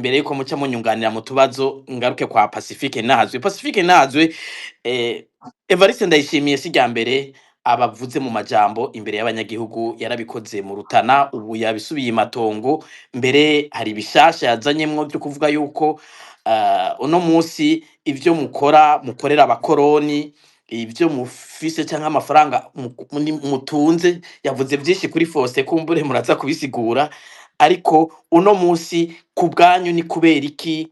imbere yuko muca munyunganira mu tubazo ngaruke kwa Pacifique Nahazwe Evariste Ndayishimiye si rya mbere abavuze mu majambo imbere y'abanyagihugu, yarabikoze mu Rutana, ubu yabisubiye imatongo, mbere hari bishasha yazanyemwo byo kuvuga yuko uno musi ivyo mukorera abakoroni, ivyo mufise canke amafaranga mutunze, yavuze vyinshi kuri Faustin kumbure muraza kubisigura, ariko uno musi ku bwanyu ni kubera iki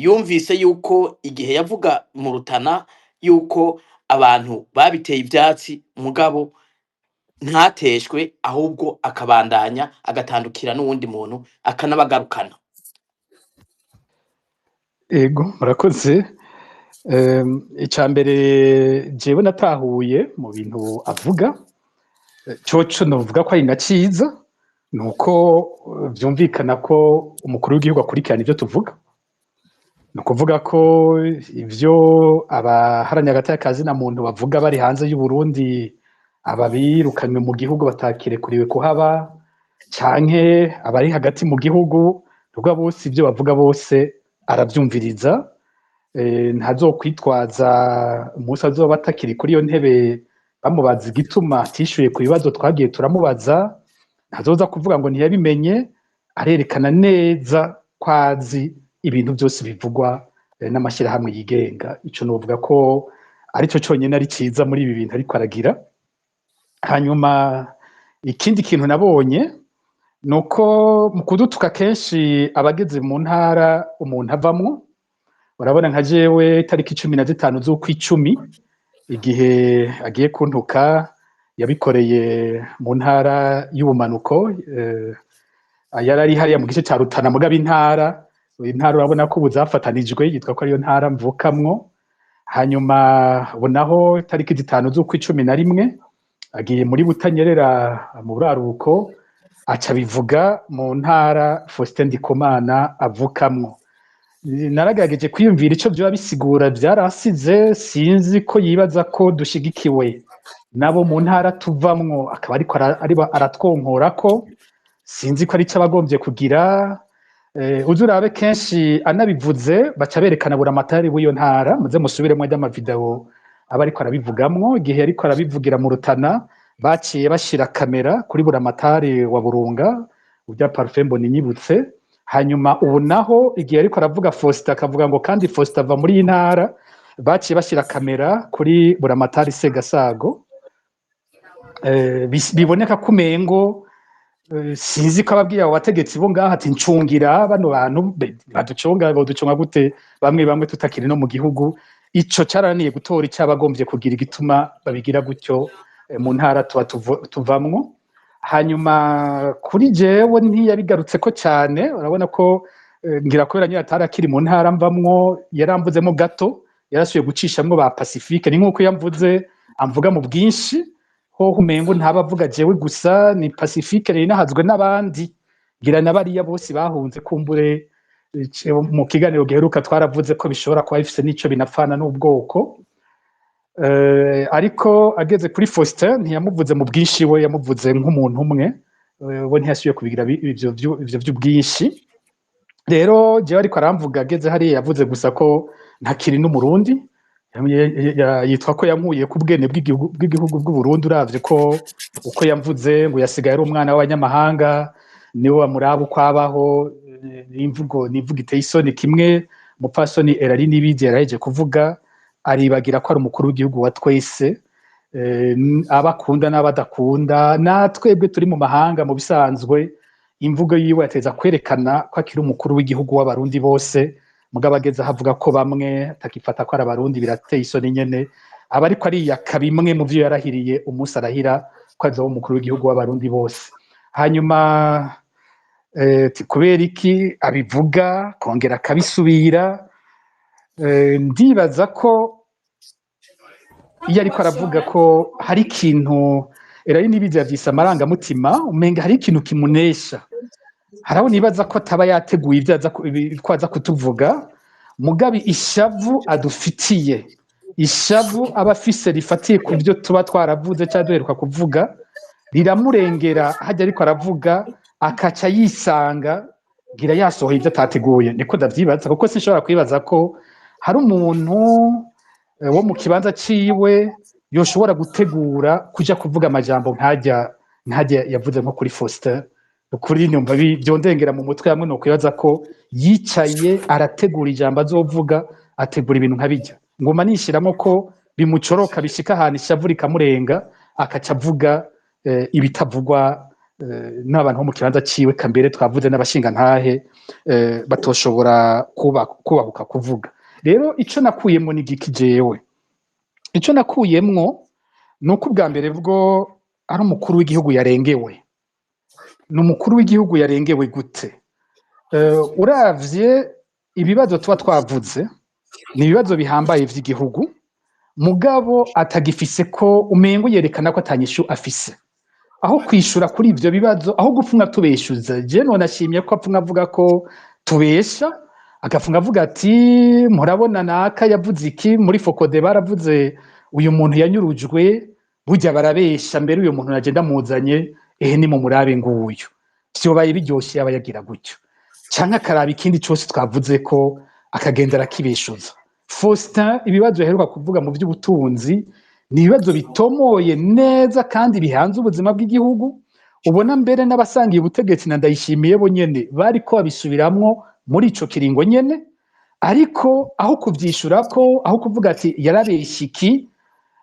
yumvise yuko igihe yavuga mu Rutana yuko abantu babiteye ivyatsi mugabo ntateshwe, ahubwo akabandanya agatandukira n'uwundi muntu akanabagarukana? Ego murakoze. Icambere jewe natahuye mu bintu avuga, coco novuga ko ari na ciza, nuko vyumvikana ko umukuru w'igihugu akurikirana ivyo tuvuga. Nukuvuga ko ivyo abaharanira agateka ka zina muntu bavuga bari hanze y'u Burundi, ababirukanywe mu gihugu batakirekuriwe kuhaba, canke abari hagati mu gihugu, rwa bose ivyo bavuga bose aravyumviriza. Ntazokwitwaza umunsi azoba atakiri kuri iyo ntebe bamubaza igituma atishuye ku bibazo twagiye turamubaza, ntazoza kuvuga ngo ntiyabimenye, arerekana neza ko azi ibintu byose bivugwa n'amashyirahamwe yigenga. Ico novuga ko arico conyene ari ciza muri ibi bintu ariko aragira. Hanyuma ikindi kintu nabonye nuko mu kudutuka kenshi abageze mu ntara umuntu avamwo, urabona nka jewe itariki 15 z'ukwicumi igihe agiye kuntuka yabikoreye mu ntara y'ubumanuko, yarari hariya mu gice ca Rutana mugabo intara urabona ko buzafatanijwe, yitwa ko ariyo ntara mvukamwo. Hanyuma bonaho itariki 5 z'ukwicumi na rimwe agiye muri Butanyerera mu buraruko, aca bivuga mu ntara Faustin Ndikumana avukamwo. Naragerageje kwiyumvira ico vyoba bisigura, vyarasize sinzi ko yibaza ko dushigikiwe nabo mu ntara tuvamwo, akaba ariko aratwonkorako, sinzi ko ari ico abagombye kugira. Uzurabe kenshi anabivuze baca berekana buramatari w'iyo ntara, muze musubiremwo ry'amavideo aba ariko arabivugamwo. Igihe ariko arabivugira mu Rutana baciye bashira kamera kuri buramatari wa Burunga, urya Parfait Mboninyibutse. Hanyuma ubu naho igihe ariko aravuga Faustin akavuga ngo kandi Faustin ava muri iyi ntara, baciye bashira kamera kuri buramatari Segasago. Biboneka ko umengo sinzi ko ababwira abo bategetsi bo ngaha ati ncungira bano bantu baducunga gute, bamwe tutakiri no mu gihugu. Ico caraniye gutora icabagombye kugira igituma babigira gutyo mu ntara tuvamwo. Hanyuma kuri jewe ntiyabigarutse ko cyane, urabona ko ngira kubera nyine atarakiri mu ntara mvamwo, yaramvuzemo gato, yarasuye gucishamwo ba Pacifique. Ni nkuko yamvuze amvuga mu bwinshi, ho umengo ntabavuga jewe gusa, ni Pacifique rero nahazwe n'abandi, ngira nabariya bose bahunze kumbure. Mu kiganiro giheruka twaravuze ko bishobora kuba bifise n'ico binapfana n'ubwoko. Ariko ageze kuri Faustin ntiyamuvuze mu bwinshi, we yamuvuze nk'umuntu umwe, we ntiyasubiye kubigira ivyo vy'ubwinshi. Rero jewe ariko aramvuga ageze hariya yavuze gusa ko ntakiri n'umurundi, yitwa ko yankuye ku bwene bw'igihugu bw'u Burundi. Uravye ko uko yamvuze ngo yasigaye ari umwana w'abanyamahanga, niwe wamuraba uko abaho, nivugo iteye isoni. Kimwe umupfasoni Erari Nibizi yaraheje kuvuga, aribagira ko ari umukuru w'igihugu wa twese, abakunda n'abadakunda. Natwebwe turi mu mahanga mu bisanzwe imvugo yiwe yateza kwerekana ko akiri umukuru w'igihugu w'abarundi bose, mugabo ageze havuga ko bamwe atakifata ko ari abarundi, birateye isoni nyene. Aba ariko ariyaka bimwe mu vyo yarahiriye umunsi arahira ko azoba umukuru w'igihugu w'abarundi bose. Hanyuma kubera iki abivuga kongera akabisubira, ndibaza ko iyo ariko aravuga ko hari ikintu Erari Nibizi yavyise amarangamutima, umenga hari ikintu kimunesha. Haraho nibaza ko ataba yateguye ivyo aza kutuvuga, mugabi ishavu adufitiye, ishavu aba afise rifatiye ku byo tuba twaravuze cyangwa duheruka kuvuga, riramurengera hajya ariko aravuga, akaca yisanga gira yasohoye ibyo atateguye, niko ndavyibaza, kuko sinshobora kwibaza ko hari umuntu wo mu kibanza ciwe yoshobora gutegura kuja kuvuga amajambo nkajya yavuze nko kuri Faustin. Ukuri nyumva byondengera mu mutwe hamwe no kwibaza ko yicaye arategura ijambo azovuga, ategura ibintu nkabijya ngoma nishiramo ko bimucoroka bishika ahantu ishavu rikamurenga akaca avuga ibitavugwa n'abantu bo mu kibanza ciwe, kambere twavuze n'abashinga ntahe batoshobora kubahuka kuvuga. Rero ico nakuyemo ni giki jewe, ico nakuyemwo nuko ubwa mbere bwo ari umukuru w'igihugu yarengewe. N'umukuru w'igihugu yarengewe gute? Uravye ibibazo tuba twavuze ni ibibazo bihambaye vy'igihugu, mugabo atagifise ko umengo yerekana ko atanyishu afise aho kwishura kuri ivyo bibazo, aho gupfunga tubeshuza. Je none ashimye ko apfunga avuga ko tubesha, agafunga avuga ati murabona naka yavuze iki muri Fokode, baravuze uyu muntu yanyurujwe, burya barabesha, mbere uyu muntu nagenda muzanye ni mu murabe nguyu. Vyobaye biryoshe yaba yagira gutyo, canke akaraba ikindi cose twavuze ko akagendera kibeshuza. Faustin ibibazo yaheruka kuvuga mu by'ubutunzi ni ibibazo bitomoye neza kandi bihanze ubuzima bw'igihugu, ubona mbere n'abasangiye ubutegetsi na Ndayishimiye bo nyene bariko babisubiramwo muri ico kiringo nyene, ariko aho kuvyishurako, aho kuvuga ati yarabesha iki,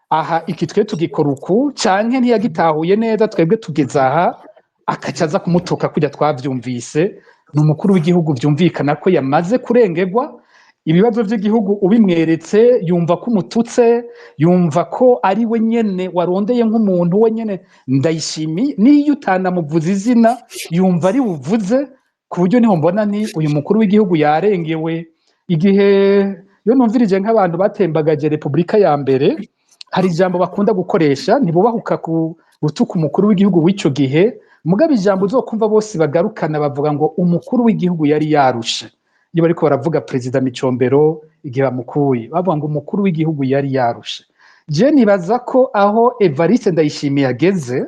aha iki twe tugikora uku, canke ntiyagitahuye neza twebwe tugeze aha, akacaza kumutuka kujya twavyumvise. Ni umukuru w'igihugu vyumvikana ko yamaze kurengerwa, ibibazo by'igihugu ubimweretse yumva ko umututse, yumva ko ari we nyene warondeye nk'umuntu we nyene Ndayishimiye, niyo utanamuvuza izina yumva ari buvuze, ku buryo niho mbona ni uyu mukuru w'igihugu yarengewe. Igihe yo numvirije nk'abantu batembagaje Repubulika ya mbere, hari ijambo bakunda gukoresha, ntibubahuka gutuka umukuru w'igihugu w'ico gihe, mugabo ijambo uzokumva bose bagarukana bavuga ngo umukuru w'igihugu yari yarushe. Iyo bariko baravuga Perezida Micombero igihe bamukuye, bavuga ngo umukuru w'igihugu yari yarushe. Je nibaza ko aho Evariste Ndayishimiye ageze,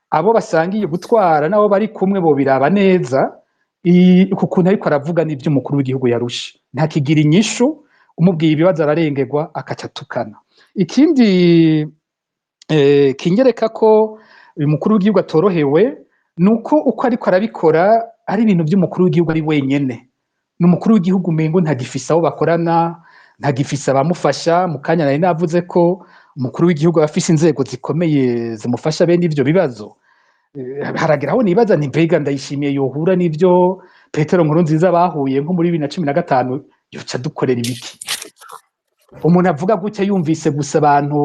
abo basangiye gutwara nabo bari kumwe bo biraba neza ukuntu ariko aravuga n'ivyo umukuru w'igihugu yarushe, ntakigira inyishu, umubwiye ibibazo ararengerwa akacatukana. Ikindi kinyereka ko uyu mukuru w'igihugu atorohewe nuko uko ariko arabikora ari ibintu by'umukuru w'igihugu ari wenyene. N'umukuru w'igihugu umengo ntagifise abo bakorana, ntagifise abamufasha. Mu kanya nari navuze ko umukuru w'igihugu afise inzego zikomeye zimufasha bene ivyo bibazo. Harageraho nibaza nti mbega Ndayishimiye yohura n'ivyo Petero Nkurunziza bahuye nko muri 2015 yoca dukorera ibiki? Umuntu avuga gutya yumvise gusa abantu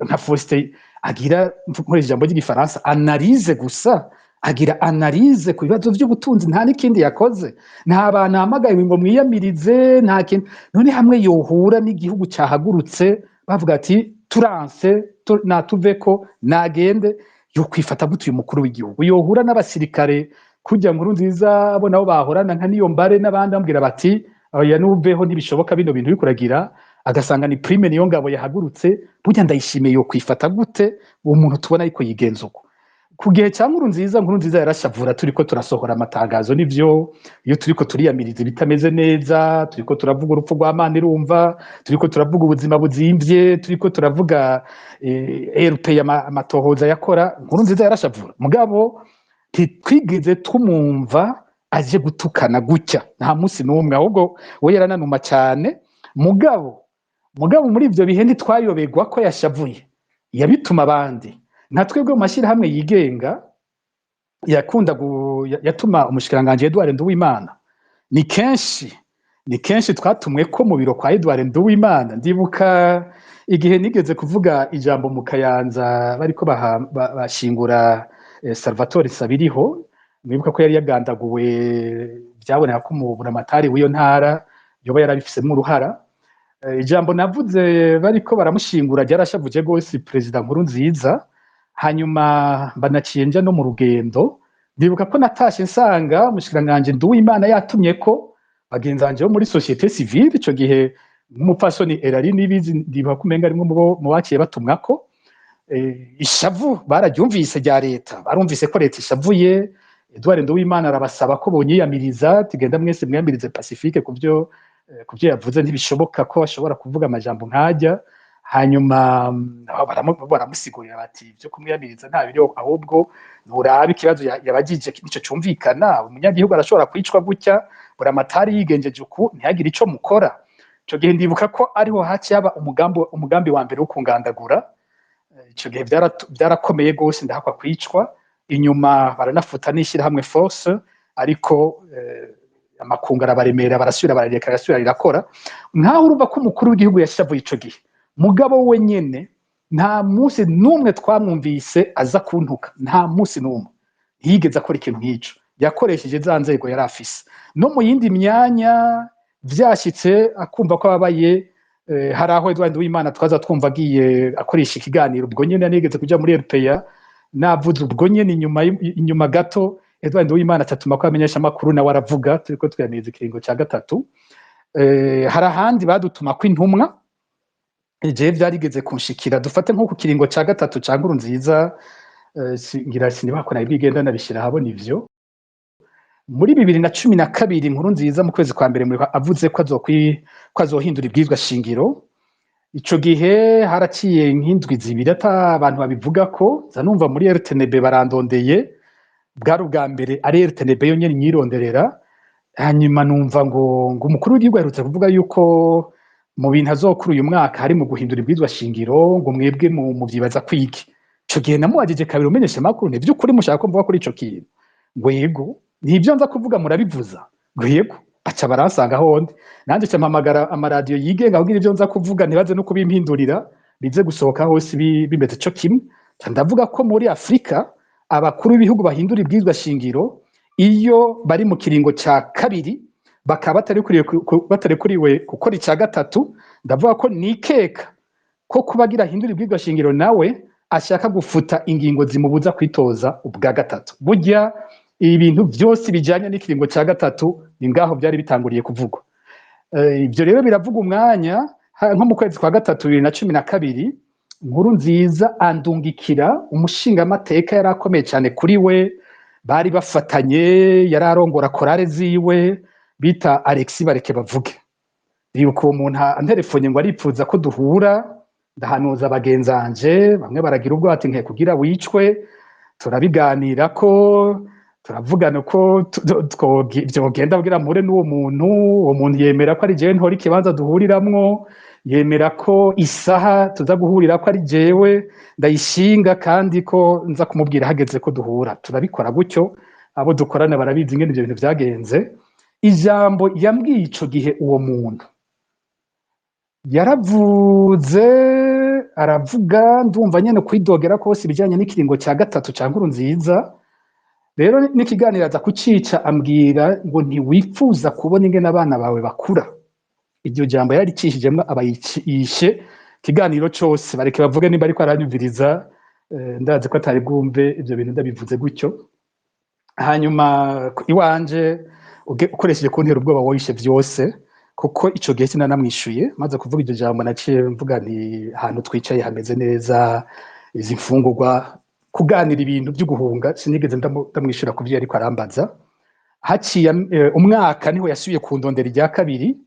nka Faustin agira nkoresha ijambo ry'igifaransa analyse gusa, agira analyse ku bibazo by'ubutunzi, nta n'ikindi yakoze, nta bantu hamagaye ngo mwiyamirize, nta kintu. None hamwe yohura n'igihugu cyahagurutse bavuga ati turanse natuveko nagende, yo kwifata gute uyu mukuru w'igihugu? Yohura n'abasirikare kujya Nkurunziza abo nabo bahorana nka Niyombare n'abandi bambwira bati oya nuveho ntibishoboka bino bintu bikuragira, agasanga ni Prime Niyongabo yahagurutse, burya Ndayishimiye yo kwifata gute uwo muntu tubona ariko yigenza uko? Ku gihe cya Nkurunziza yarashavura, turiko turasohora amatangazo n'ivyo, iyo turiko turiyamiriza ibitameze neza, turiko turavuga urupfu rwa Manirumva, turiko turavuga ubuzima buzimvye, turiko turavuga RP amatohoza yakora, Nkurunziza yarashavura. Mugabo ntitwigeze tumumva aje gutukana gutya, nta musi n'umwe, ahubwo we yarananuma cyane. Mugabo muri ivyo bihe ntitwayobegwa ko yashavuye, yabituma abandi. Nka twebwe mu mashyirahamwe yigenga yatuma umushikiranganje Edouard Nduwimana, ni kenshi twatumwe ko mu biro kwa Edouard Nduwimana. Ndibuka igihe nigeze kuvuga ijambo mu Kayanza bariko bashingura Salvatore Sabiriho, mwibuka ko yari yagandaguwe, byaboneka ko umuburamatari w'iyo ntara yoba yarabifisemo uruhara. Ijambo navuze bariko baramushingura ryarashavuje gose Perezida Nkurunziza. Hanyuma mbanaciye nja no mu rugendo, ndibuka ko natashe nsanga umushikiranganje Nduwimana yatumye ko bagenzi banje bo muri societe civile, ico gihe nk'umupfasoni Erari nibizi, ndibuka ko umenga rimwe mu baciye batumwako. Ishavu bararyumvise rya leta, barumvise ko leta ishavuye, Edouard Nduwimana arabasaba ko bonyiyamiriza tugenda mwese mwiyamirize Pacifique kuvyo yavuze ntibishoboka ko ashobora kuvuga amajambo nkajya hanyuma baramusigurira bati ibyo kumwiyamiriza nta biri ahubwo nurabe ikibazo yabagije nico cumvikana umunyagihugu arashobora kwicwa gutya buramatari yigenjeje uku ntihagire ico mukora ico gihe ndibuka ko ariho haci yaba umugambi wa mbere wo kungandagura ico gihe byarakomeye gose ndahakwa kwicwa inyuma baranafuta n'ishira hamwe force ariko amakungu arabaremera barasubira barareka arasubira rirakora nkaho urumva ko umukuru w'igihugu yashavuye ico gihe mugabo we nyene nta munsi numwe twamwumvise aza kuntuka nta munsi numwe yigeze akora ikintu nk'ico yakoresheje za nzego yari afise no mu yindi myanya vyashitse akumva ko ababaye hari aho Edouard Nduwimana twaza twumva agiye akoresha ikiganiro ubwo nyene yanigeze kuja muri RPA navuze ubwo nyene inyuma gato Edouard Nduwimana atatuma ko amenyesha amakuru nawe aravuga turiko twiyamiriza ikiringo ca gatatu hari ahandi badutuma ko intumwa jewe vyarigeze kunshikira dufate nko ku kiringo ca gatatu ca Nkurunziza ngira sinibako nayo bigenda nabishira habona ivyo muri 2012 Nkurunziza mu kwezi kwa mbere avuze ko azohindura ibwirizwa shingiro ico gihe haraciye nk'indwi zibiri ata abantu babivuga ko zanumva muri RTNB barandondeye bwari ubwa mbere ari RTNB yo nyene nyironderera hanyuma numva ngo umukuru w'igihugu aherutse kuvuga yuko mu bintu azokuru uyu mwaka hari mu guhindura ibwirizwa shingiro ngo mwebwe mu vyibaza kwiki ico gihe namubajije kabiri umenyesha makuru ne vy'ukuri mushaka ko mvuga kuri ico kintu ngo yego nivyo nza kuvuga murabivuza ngo yego aca baransanga honde nanje campamagara amaradiyo yigenga kugira ivyo nza kuvuga ntibaze no kubimpindurira bize gusohoka hose bimeze co kimwe ndavuga ko muri Afrika abakuru b'ibihugu bahindura ibwirizwa shingiro iyo bari mu kiringo ca kabiri bakaba batarekuriwe gukora ica gatatu ndavuga ko nikeka ko kubagira hindura ibwirizwa shingiro nawe ashaka gufuta ingingo zimubuza kwitoza ubwa gatatu burya ibintu byose bijanye n'ikiringo ca gatatu ni ngaho byari bitanguriye kuvugwa ibyo rero biravuga umwanya nko mu kwezi kwa gatatu 2012 Nkurunziza andungikira umushingamateka yari akomeye cyane kuri we bari bafatanye yari arongora korale ziwe bita Alexis Bareke bavuge yuko umuntu antelefone ngo aripfuza ko duhura ndahanuza abagenzanje bamwe baragira ubwo ati nke kugira wicwe turabiganira ko turavugana ko byogenda bwira mure n'uwo muntu yemera ko ari jewe ntori kibanza duhuriramwo yemera ko isaha tuza guhurira ko ari jewe ndayishinga kandi ko nza kumubwira hageze ko duhura turabikora gutyo abo dukorana barabizi ingene ibyo bintu vyagenze ijambo yambwiye ico gihe uwo muntu yaravuze aravuga ndumva nyene kwidogera kose ibijanye n'ikiringo ca gatatu ca Nkurunziza rero n'ikiganiro aza kucica ambwira ngo ntiwifuza kubona ingene abana bawe bakura iryo jambo yaricishijemwo abayishe ikiganiro cose bareke bavuge nimba ariko aranyumviriza ndazi ko atari bwumve ivyo bintu ndabivuze gutyo hanyuma iwanje ukoresheje kuntera ubwoba woyishe vyose kuko ico gihe sinanamwishuye maze kuvuga iryo jambo naciye mvuga nti ahantu twicaye hameze neza izi mfungurwa kuganira ibintu byo guhunga sinigeze ndamwishura kuvyo ariko arambaza haciye umwaka niho yasubiye kundondera irya kabiri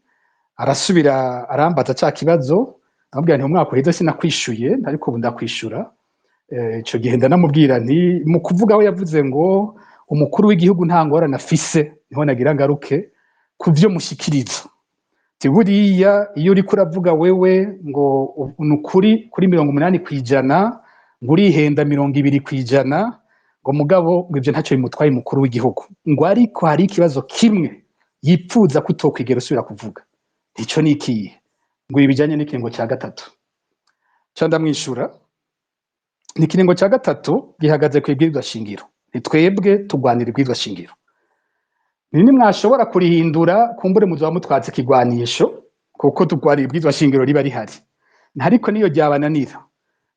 arasubira arambaza ca kibazo amubwira nti umwaka uheze sinakwishuye ariko ubu ndakwishura ico gihe ndanamubwira nti mu kuvuga aho yavuze ngo umukuru w'igihugu nta ngorane afise niho nagira ngaruke kuvyo mushikiriza buriya iyo uriko uravuga wewe ngo nukuri kuri 80% ngo urihenda 20% ngo mugabo ngo ivyo ntacyo bimutwaye umukuru w'igihugu ngo ariko hari ikibazo kimwe yipfuza kutokwigera usubira kuvuga ico ni ikihe ngo ibijanye n'ikiringo ca gatatu ca ndamwishura n'ikiringo ca gatatu gihagaze ku ibwirizwa shingiro nitwebwe tugwanira ibwirizwa shingiro nini mwashobora kurihindura kumbure muzoba mutwatse ikigwanisho kuko tugwara ibwirizwa shingiro riba rihari ariko niyo ryabananira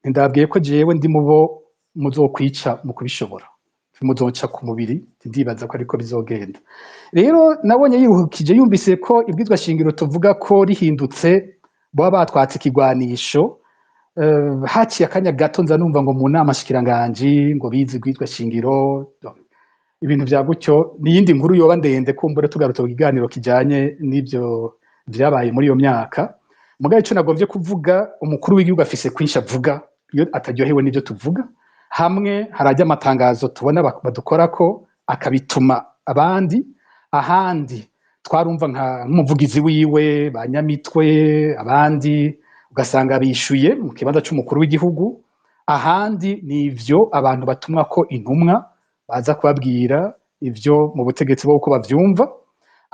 ndabwiye ko jewe ndi mubo muzokwica mu kubishobora muzoca ku mubiri ndibaza ko ariko bizogenda rero nabonye yiruhukije yumvise ko ibwirizwa shingiro tuvuga ko rihindutse baba batwatse ikigwanisho haciye akanya gato nza numva ngo mu nama shikiranganji ngo bizi ibwirizwa shingiro ibintu vya gutyo n'iyindi nkuru yoba ndende kumbure tugarutse ku kiganiro kijanye n'ivyo vyabaye muri iyo myaka. Mugabo ico nagomvye kuvuga, umukuru w'igihugu afise kwinshi avuga iyo ataryohewe n'ivyo tuvuga, hamwe harajya amatangazo tubona badukorako akabituma abandi, ahandi twarumva nk'umuvugizi wiwe ba Nyamitwe, abandi ugasanga bishuye mu kibanza c'umukuru w'igihugu, ahandi nivyo abantu batumwa ko intumwa baza kubabwira ivyo mu butegetsi bwo uko bavyumva,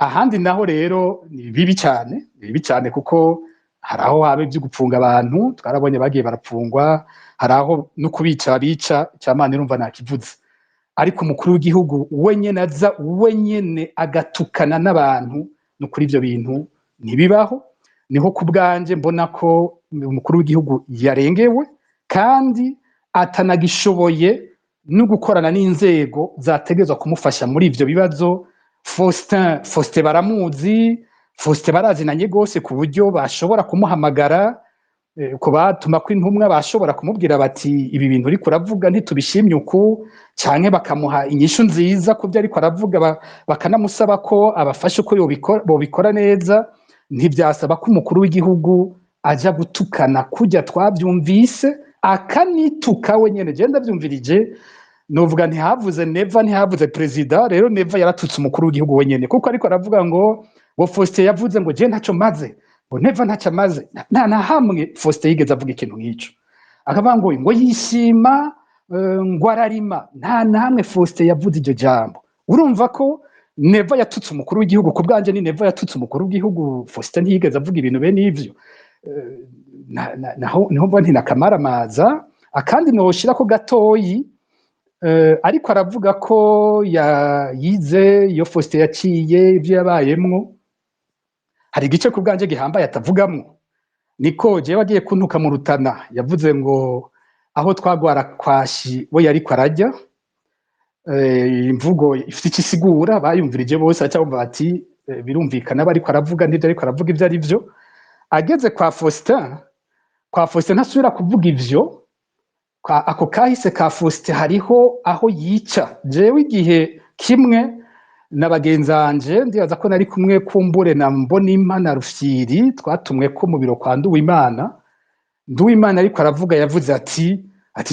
ahandi naho rero ni bibi cyane kuko hari aho haba ivyo gupfunga abantu, twarabonye bagiye barapfungwa, hari aho no kubica bica cyamana irumva nakivuze, ariko umukuru w'igihugu wenyene aza wenyene agatukana n'abantu, no kuri ivyo bintu ntibibaho. Niho ku bwanje mbona ko umukuru w'igihugu yarengewe kandi atanagishoboye no gukorana n'inzego zategezwa kumufasha muri ivyo bibazo. Faustin baramuzi, Faustin barazinanye gose ku buryo bashobora kumuhamagara, ko batuma ko intumwa bashobora kumubwira bati ibi bintu uriko uravuga ntitubishimye uku, canke bakamuha inyishu nziza ku byo ariko aravuga, bakanamusaba ko abafasha uko bobikora neza. Ntivyasaba ko umukuru w'igihugu aja gutukana kujya twavyumvise, akanituka wenyene. Je ndavyumvirije novuga ntihavuze Neva, ntihavuze perezida, rero Neva yaratutse umukuru w'igihugu wenyene, kuko ariko aravuga ngo Faustin yavuze ngo je ntaco maze, ngo Neva ntaco amaze. Na hamwe Faustin yigeze avuga ikintu nk'ico, akavuga ngo yishima, ngo ararima. Nta namwe Faustin yavuze iryo jambo. Urumva ko Neva yatutse umukuru w'igihugu. Ku bwanje ni Neva yatutse umukuru w'igihugu, Faustin ntiyigeze avuga ibintu bene ivyo. Niho mbona nakamaramaza. Akandi noshirako gatoyi, ariko aravuga ko yize iyo Faustin yaciye ivyo yabayemwo, hari igice ku bwanje gihambaye atavugamwo. Niko jewe agiye kuntuka mu Rutana, yavuze ngo aho twagwara kwashi we yariko arajya, imvugo ifite ikisigura, bayumvirije bose acabumva bati birumvikana bariko aravuga n'ivyo ariko aravuga ivyo ari vyo. Ageze kwa Faustin ntasubira kuvuga ivyo. Ako kahise ka Faustin hariho aho yica. Jewe igihe kimwe na bagenzanje, ndibaza ko nari kumwe kumbure na Mbonimpa na Rufyiri, twatumwe ko mu biro kwa Nduwimana ariko aravuga, yavuze ati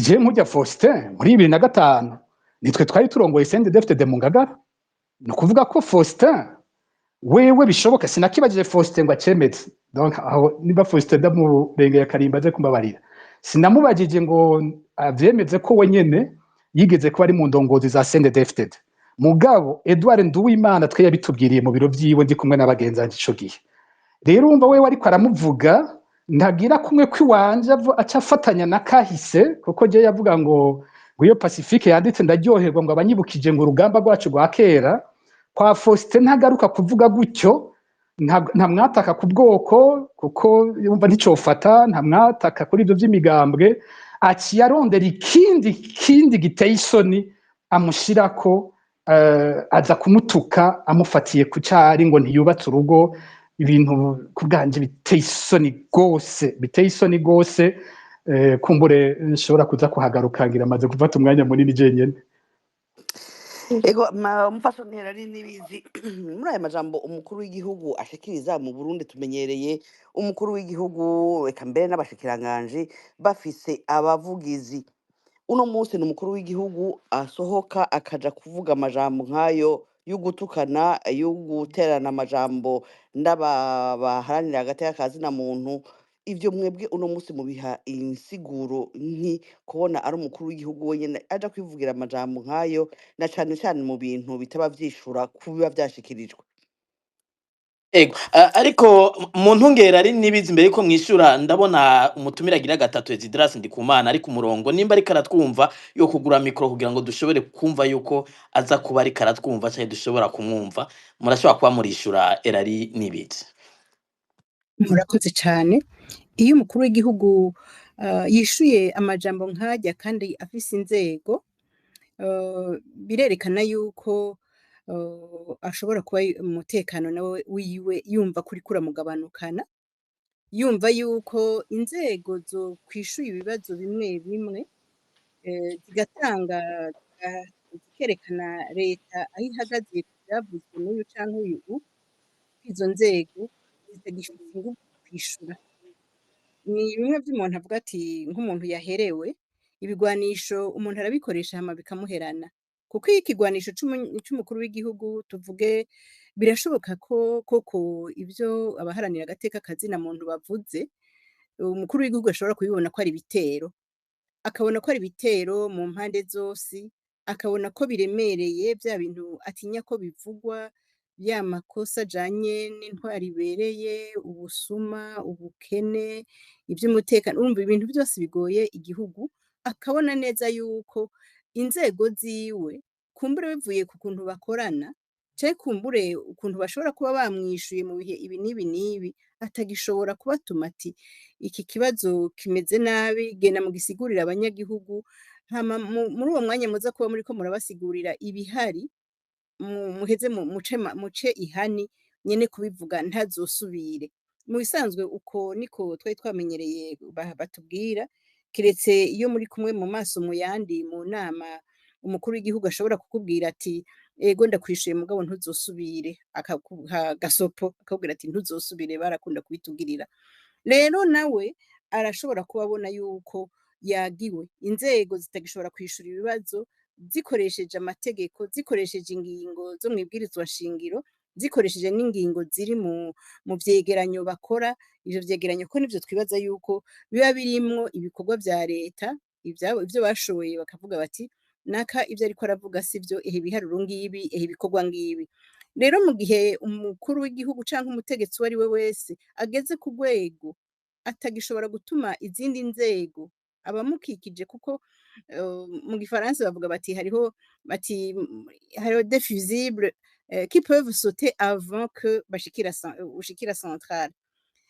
jewe nkujya Faustin muri 2005 nitwe twari turongoye CNDD-FDD mu Ngagara. No kuvuga ko Faustin wewe bishoboka, sinakibajije Faustin ngo acemeze. Donc aho niba Faustin ndamurengeye akarimba aze kumbabarira, sinamubajije ngo avyemeze ko wenyene yigeze ko ari mu ndongozi za CNDD-FDD. Mugabo Edouard Nduwimana twe yabitubwiriye mu biro vyiwe ndi kumwe n'abagenzanje ico gihe. Rero umva wewe ariko aramuvuga, ntagira kumwe kwiwanje aca afatanya na kahise, kuko je yavuga ngo iyo Pacifique yanditse ndaryoherwa ngo abanyibukije ngo urugamba rwacu rwa kera. Kwa Faustin ntagaruka kuvuga gutyo, nta mwataka ku bwoko kuko yumva nticofata, nta mwataka kuri ivyo vy'imigambwe. Aciye arondera ikindi giteye isoni amushirako, aza kumutuka amufatiye ku cari ngo ntiyubatse urugo. Ibintu ku bwanje biteye isoni gose. Kumbure nshobora kuza kuhagaruka ngira amaze gufata umwanya munini jenyene. Ego mufasho ntera ari nibizi muri aya majambo umukuru w'igihugu ashikiriza mu Burundi. Tumenyereye umukuru w'igihugu eka mbere n'abashikiranganje bafise abavugizi. Uno munsi ni umukuru w'igihugu asohoka akaja kuvuga amajambo nk'ayo y'ugutukana, y'uguterana amajambo n'abaharanira hagati y'akazi na muntu. Ivyo mwebwe uno munsi mubiha insiguro nki kubona ari umukuru w'igihugu wenyene aja kwivugira amajambo nk'ayo, na cane cane mu bintu bitaba vyishura kubiba vyashikirijwe? Ego, ariko mu ntungera ari nibizi imbere yuko mwishura, ndabona umutumira agira gatatu Ezidrasi Ndikumana ari ku murongo. Nimba ariko aratwumva yo kugura mikro kugira ngo dushobore kumva yuko aza kuba ariko aratwumva cyangwa dushobora kumwumva, murashobora kuba murishura erari nibizi. Murakoze cyane. Iyo umukuru w'igihugu yishuye amajambo nkajya kandi afise inzego, birerekana yuko ashobora kuba umutekano nawe wiwe yumva kuri kuramugabanukana, yumva yuko inzego zo kwishuye ibibazo bimwe bimwe zigatanga zikerekana leta aho ihagaze ku vyavuzwe n'uyu canke uyu, izo nzego zitagifise inguvu zo kwishura. Ni bimwe vy'umuntu avuga ati nk'umuntu yaherewe, ibigwanisho umuntu arabikoresha hama bikamuherana. Kuko iyo ikigwanisho c'umukuru w'igihugu tuvuge birashoboka ko koko ivyo abaharanira agateka kazina muntu bavuze, umukuru w'igihugu ashobora kubibona ko ari ibitero. Akabona ko ari ibitero mu mpande zose, akabona ko biremereye vya bintu atinya ko bivugwa, ya makosa ajanye n'intwaro ibereye, ubusuma, ubukene, ivy'umutekano, urumva ibintu vyose bigoye igihugu, akabona neza yuko inzego ziwe kumbure bivuye ku kuntu bakorana, canke kumbure ukuntu bashobora kuba bamwishuye mu bihe ibi n'ibi n'ibi, atagishobora kubatuma ati iki kibazo kimeze nabi, genda mugisigurire abanyagihugu, hama muri uwo mwanya muza kuba muriko murabasigurira ibihari, muheze muce ihani nyene kubivuga ntazosubire. Mu bisanzwe uko niko twari twamenyereye batubwira, kiretse iyo muri kumwe mu maso mu yandi mu nama, umukuru w'igihugu ashobora kukubwira ati ego ndakwishuye mugabo ntuzosubire, akaguha gasopo akakubwira ati ntuzosubire, barakunda kubitugirira. Rero nawe arashobora kuba abona yuko yagiwe, inzego zitagishobora kwishura ibibazo zikoresheje amategeko, zikoresheje ingingo zo mw'ibwirizwa shingiro, zikoresheje n'ingingo ziri mu vyegeranyo bakora. Ivyo vyegeranyo ko nivyo twibaza yuko biba birimwo ibikorwa vya leta, ivyo bashoboye bakavuga bati naka ivyo ariko aravuga sivyo, ehe ibiharuro ngibi, ehe ibikorwa ngibi. Rero mu gihe umukuru w'igihugu canke umutegetsi uwo ari we wese ageze ku rwego atagishobora gutuma izindi nzego abamukikije, kuko mu gifaransa bavuga bati hariho des fusibles qui peuvent sauter avant que ushikira centrale.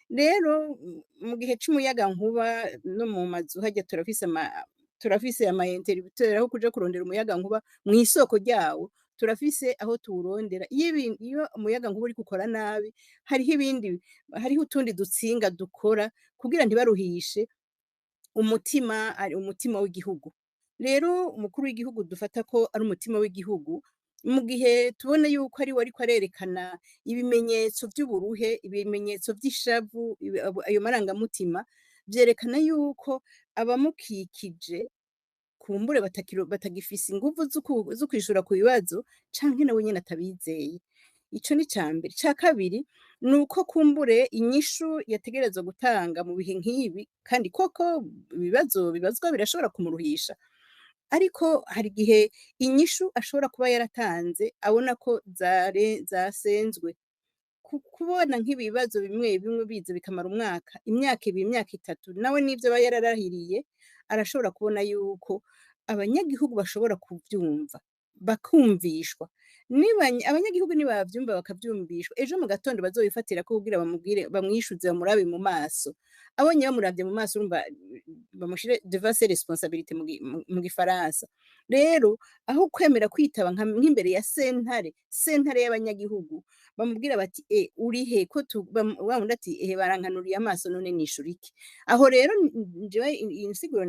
Rero mu gihe c'umuyagankuba no mu mazu harya turafise ama interrupteur aho kuja kurondera umuyagankuba mw'isoko ryawo, turafise aho tuwurondera. Iyo umuyagankuba uriko ukora nabi, hariho utundi dutsinga dukora kugira ntibaruhishe umutima w'igihugu. Rero umukuru w'igihugu dufata ko ari umutima w'igihugu, mu gihe tubona yuko ari we ariko arerekana ibimenyetso vy'uburuhe, ibimenyetso vy'ishavu, ayo marangamutima, vyerekana yuko abamukikije kumbure batagifise inguvu zo kwishura ku bibazo, canke nawe nyene atabizeye. Ico ni ica mbere. Ica kabiri ni uko kumbure inyishu yategerezwa gutanga mu bihe nk'ibi, kandi koko ibibazo bibazwa birashobora kumuruhisha, ariko hari igihe inyishu ashobora kuba yaratanze abona ko zasenzwe. Kubona nk'ibibazo bimwe bimwe biza bikamara umwaka, imyaka ibiri, imyaka itatu, nawe n'ivyo aba yararahiriye, arashobora kubona yuko abanyagihugu bashobora kuvyumva, bakumvishwa. Abanyagihugu nibavyumva bakavyumvishwa, ejo mu gatondo bazobifatirako kugira bamwishuze, bamurabe mu maso. Abonye bamuravye mu maso urumva bamushire devant ses responsabilités mu gifaransa. Rero aho kwemera kwitaba nk'imbere ya sentare y'abanyagihugu, bamubwira bati urihe ko wa wundi ati ehe barankanuriye amaso none nishura iki? Aho rero jewe insiguro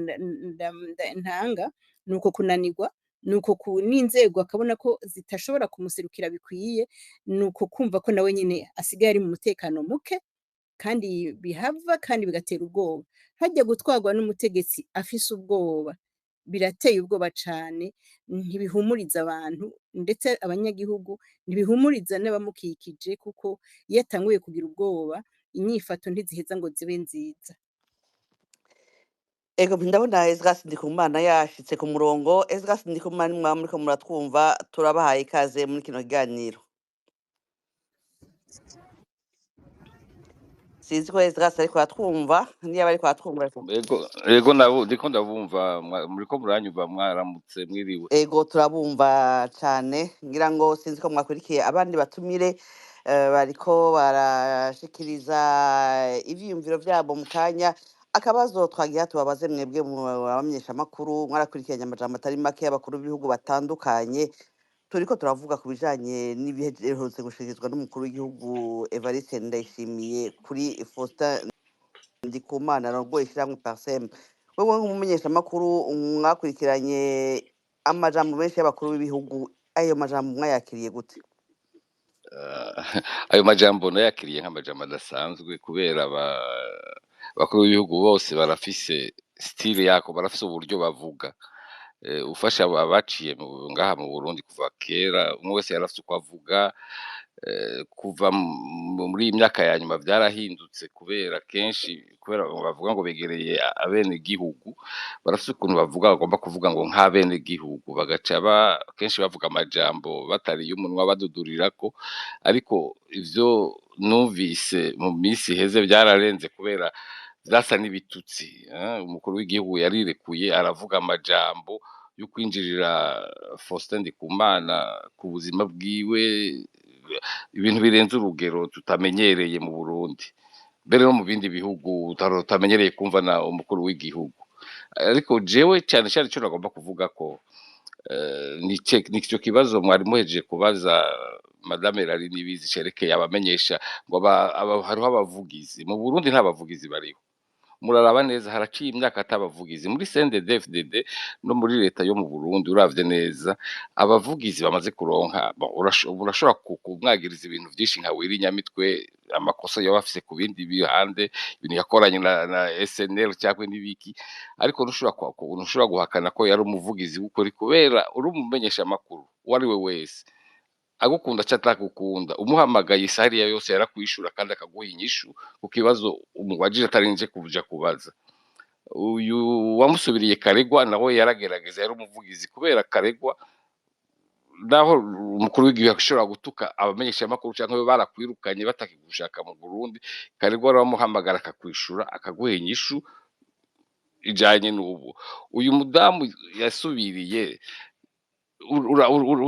ntanga nuko kunanirwa, nuko n'inzego akabona ko zitashobora kumuserukira bikwiye, nuko kumva ko nawe nyene asigaye ari mu mutekano muke, kandi bihava kandi bigatera ubwoba. Harya gutwarwa n'umutegetsi afise ubwoba birateye ubwoba cane, ntibihumuriza abantu, ndetse abanyagihugu ntibihumuriza n'abamukikije, kuko iyo atanguye kugira ubwoba, inyifato ntiziheza ngo zibe nziza. Ego ndabona Esdras Ndikumana yashitse ku murongo. Esdras Ndikumana, nimwaba muriko muratwumva, turabahaye ikaze muri kino kiganiro. Sinzi ko Esdras ariko aratwumva, niba ariko aratwumva. Ego ndiko ndabumva, muriko muranyumva, mwaramutse mwiriwe. Ego turabumva cane, ngira ngo sinzi ko mwakurikiye abandi batumire bariko barashikiriza ivyiyumviro vyabo mu kanya. Akabazo twagira tubabaze mwebwe mu bamenyeshamakuru, mwarakurikiranye amajambo atari make y'abakuru b'ibihugu batandukanye. Turiko turavuga ku bijanye n'ibiherutse gushikirizwa n'umukuru w'igihugu Evariste Ndayishimiye kuri Faustin Ndikumana arongoye ishirahamwe Parsem. Wewe nk'umumenyeshamakuru mwakurikiranye amajambo menshi y'abakuru b'ibihugu ayo majambo mwayakiriye gute? ayo majambo nayakiriye nk'amajambo adasanzwe kubera abakuru b'ibihugu bose barafise style yako, barafise uburyo bavuga. Ufasha abaciye ngaha mu Burundi kuva kera, umwe wese yarafise uko avuga. Kuva muri iyi myaka ya nyuma vyarahindutse kubera kenshi, kubera bavuga ngo begereye abenegihugu, barafise ukuntu bavuga, bagomba kuvuga ngo nk'abenegihugu, bagaca kenshi bavuga amajambo batariye umunwa badudurirako, ariko ivyo numvise mu misi iheze vyararenze kubera vyasa n'ibitutsi. Umukuru w'igihugu yarirekuye aravuga amajambo yo kwinjirira Faustin Ndikumana ku buzima bwiwe, ibintu birenze urugero tutamenyereye mu Burundi, mbere no mu bindi bihugu tutamenyereye kumva na umukuru w'igihugu. Ariko jewe cyane cyane ico nagomba kuvuga ko nico kibazo mwari muhejeje kubaza Madame Rari Nibizi cerekeye abamenyesha ngo hariho abavugizi mu Burundi. Nta bavugizi bariho, muraraba neza, haraciye imyaka atabavugizi muri CNDD-FDD no muri leta yo mu Burundi. Uravye neza abavugizi bamaze kuronka, urashobora kumwagiriza ibintu vyinshi nka Wirinyamitwe, amakosa yaba afise ku bindi bihande, ibintu yakoranye na SNL cyangwa n'ibiki, ariko ntushobora guhakana ko yari umuvugizi w'ukuri kubera uri umumenyesha amakuru uwo ari we wese, agukunda cyangwa atakukunda, umuhamagaye isahariya yose yarakwishura kandi akaguha inyishu ku kibazo umubajije atarinje kuja kubaza. Uyu wamusubiriye Karegwa nawe yaragerageza, yari umuvugizi kubera Karegwa naho umukuru w'igihugu ashobora gutuka abamenyesha amakuru cyangwa barakwirukanye batakigushaka mu Burundi, Karegwa aramuhamagara akakwishura akaguha inyishu ijanye n'ubu. Uyu mudamu yasubiriye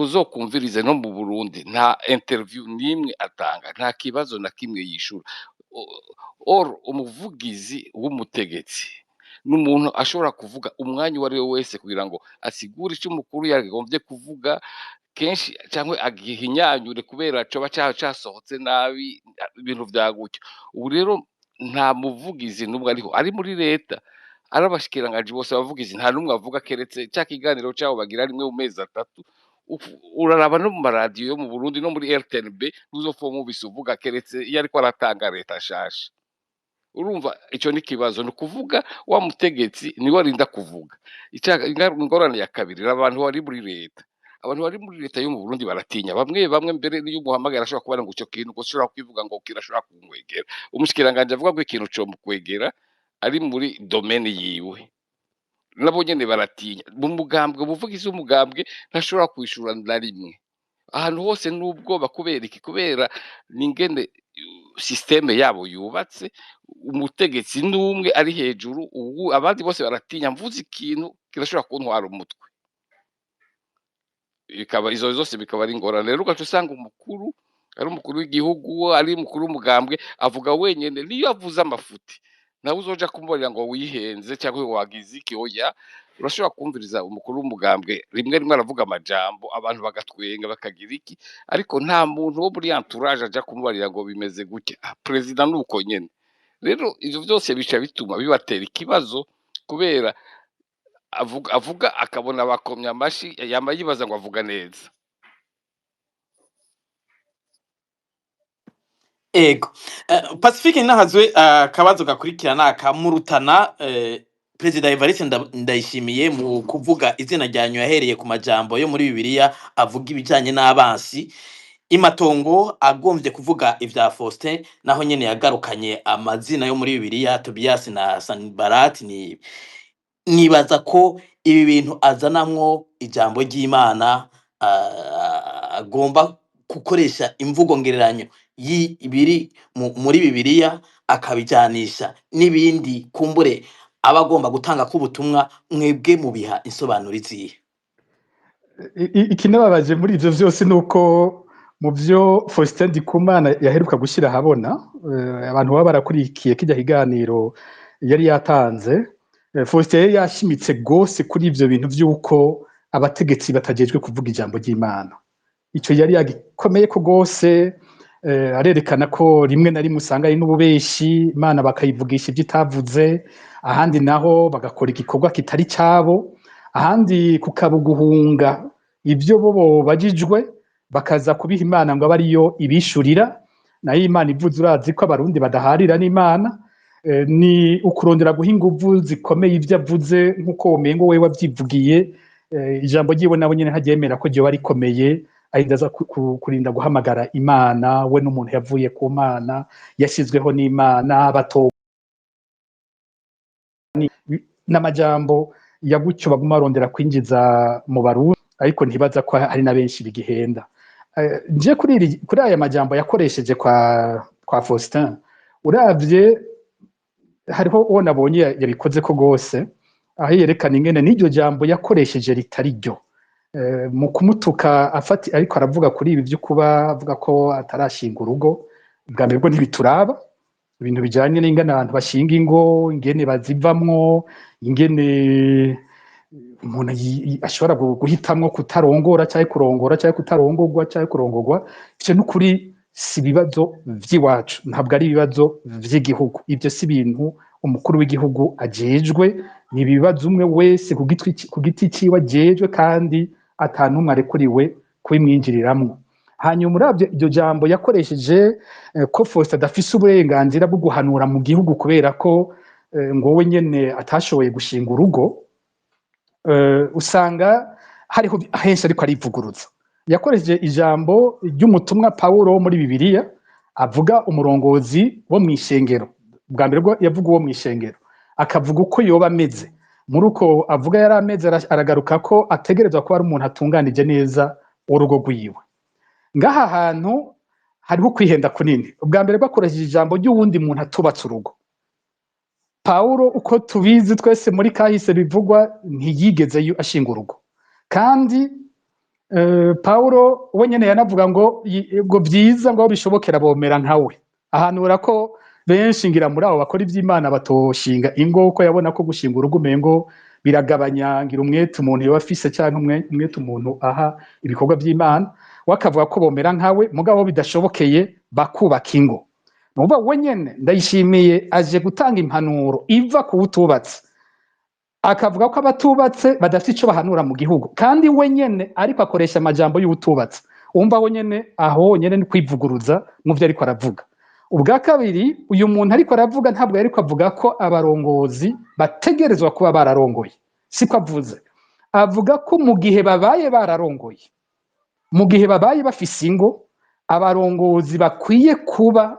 uzokumvirize no mu Burundi nta interview nimwe atanga, nta kibazo na kimwe yishura. Umuvugizi w'umutegetsi n'umuntu ashobora kuvuga umwanya uwo ari we wese kugira ngo asigure icyo umukuru yagombye kuvuga, kenshi cyangwa agihinyanyure kubera coba casohotse nabi, ibintu vyagutyo. Ubu rero nta muvugizi n'umwe ariho, ari muri leta, ari abashikiranganji bose abavugizi nta n'umwe avuga keretse cya kiganiro cabo bagira rimwe mu mezi 3. Uraraba no mu maradiyo yo mu Burundi no muri RTNB ntuzopfa mubise uvuga keretse iyo ariko aratanga leta shasha. Urumva ico ni kibazo, ni kuvuga wa mutegetsi niwe arinda kuvuga. Ingorane ya kabiri, abantu bari muri leta, abantu bari muri leta yo mu Burundi baratinya, bamwe mbere niyo umuhamagara ashobora kubana ngo ico kintu ushobora kwivuga ngo kirashobora kumwegera. Umushikiranganje avuga ngo ikintu co mukwegera ari muri domaine yiwe, nabo nyene baratinya. Mu mugambwe, umuvugizi w'umugambwe ntashobora kwishura na rimwe, ahantu hose n'ubwoba. Kubera iki? Kubera ningene systeme yabo yubatse, umutegetsi n'umwe ari hejuru, ubu abandi bose baratinya, mvuze ikintu kirashobora kuntwara umutwe. Izo zose bikaba ari ingorane. Rero ugaca usanga umukuru ari umukuru w'igihugu, ari umukuru w'umugambwe, avuga wenyene. Niyo avuze amafuti nawe uzoja kumubonera ngo wihenze cyangwa wagize iki, oya. Urashobora kumviriza umukuru w'umugambwe rimwe aravuga amajambo, abantu bagatwenga bakagira iki, ariko nta muntu wo muri entourage aja kumubarira ngo bimeze gutya. President nuko nyene. Rero ivyo vyose bica bituma bibatera ikibazo kubera avuga akabona bakomya amashi, yama yibaza ngo avuga neza. Ego. Pacifique Nahazwe, akabazo gakurikirana akamurutana, Perezida Evariste Ndayishimiye mu kuvuga izina ryanyu yahereye ku majambo yo muri Bibiliya avuga ibijanye n'abansi imatongo, agombye kuvuga ivya Faustin, naho nyene yagarukanye amazina yo muri Bibiliya, Tobias na Sanbalat. Nibaza ko ibi bintu azanamwo ijambo ry'Imana, agomba gukoresha imvugo ngereranyo y'ibiri muri Bibiliya akabijanisha n'ibindi kumbure aba agomba gutanga k'ubutumwa. Mwebwe mubiha insobanuro izihe? Ikinababaje muri ivyo vyose nuko mu vyo Faustin Ndikumana yaheruka gushira habona, abantu baba barakurikiye kijya kiganiro yari yatanze, Faustin yari yashimitse gose kuri ivyo bintu vy'uko abategetsi batajejwe kuvuga ijambo ry'Imana. Ico yari yagikomeye ko gose, arerekana ko rimwe na rimwe usanga ari n'ububeshi, Imana bakayivugisha ibyo itavuze, ahandi naho bagakora igikorwa kitari cyabo. ahandi kukaba guhunga ibyo bo bajijwe bakaza kubiha Imana ngo abe ariyo ibishurira, nayo Imana ivuze urazi ko abarundi badaharira n'Imana. Ni ukurondera guha inguvu zikomeye ibyo avuze nk'uko womengo we wavyivugiye, ijambo ryiwe nabo nyene ntaryemera ko ryoba rikomeye, aza kurinda guhamagara Imana, we n'umuntu yavuye ku Mana, yashizweho n'Imana, n'amajambo ya gutyo baguma barondera kwinjiza mu Barundi, ariko ntibaza ko hari na benshi bigihenda. Nje kuri aya majambo yakoresheje kwa Faustin, uravye hariho uwo nabonye yabikoze ko gose, aho yerekana ingene n'iryo jambo yakoresheje ritari ryo, mu kumutuka ariko aravuga kuri ibi byo kuba avuga ko atarashinga urugo. Bwa mbere bwo ntibituraba, ibintu bijanye n'ingene abantu bashinga ingo, ingene bazivamwo, ingene umuntu ashobora guhitamwo kutarongora cyangwa kurongora cyangwa kutarongorwa cyangwa kurongorwa. Ivyo n'ukuri si ibibazo vy'iwacu, ntabwo ari ibibazo vy'igihugu. Ivyo si ibintu umukuru w'igihugu ajejwe, ni ibibazo umwe wese ku giti ciwe ajejwe, kandi ata n'umwe arekuriwe kubimwinjiriramwo. Hanyuma uravye iryo jambo yakoresheje ko Faustin adafise uburenganzira bwo guhanura mu gihugu kubera ko ngo we nyene atashoboye gushinga urugo, usanga hariho henshi ariko arivuguruza. Yakoresheje ijambo ry'umutumwa Pawulo wo muri Bibiliya avuga umurongozi wo mw'ishengero. Bwa mbere bwo yavuga uwo mw'ishengero, akavuga uko yoba ameze. Muri uko avuga yari ameze, aragaruka ko ategerezwa kuba ari umuntu atunganije neza urugo rwiwe. Ngaha hantu hariho kwihenda kunini. Ubwa mbere bakoresheje ijambo ry'uwundi muntu atubatse urugo. Pawulo uko tubizi twese muri kahise bivugwa, ntiyigeze ashinga urugo, kandi Pawulo we nyene yanavuga ngo byiza ngo bishobokera bomera nkawe. Ahanura ko benshi ngira muri abo bakora iby'Imana batoshinga ingo, uko yabona ko gushinga urugo umengo biragabanya ngira umwete umuntu yoba afise cyangwa umwete umuntu aha ibikorwa by'Imana, wakavuga ko bomera nkawe, mugabo bidashobokeye bakubaka ingo. Nuba we nyene Ndayishimiye aje gutanga impanuro iva ku butubatse, akavuga ko abatubatse badafite ico bahanura mu gihugu, kandi we nyene ariko akoresha amajambo y'ubutubatse. Umva we nyene aho nyene ni kwivuguruza mu vyo ariko aravuga. Ubwa kabiri, uyu muntu ariko aravuga ntabwo yariko avuga ko abarongozi bategerezwa kuba bararongoye, siko avuze. Avuga ko mu gihe babaye bararongoye, mu gihe babaye bafise ingo, abarongozi bakwiye kuba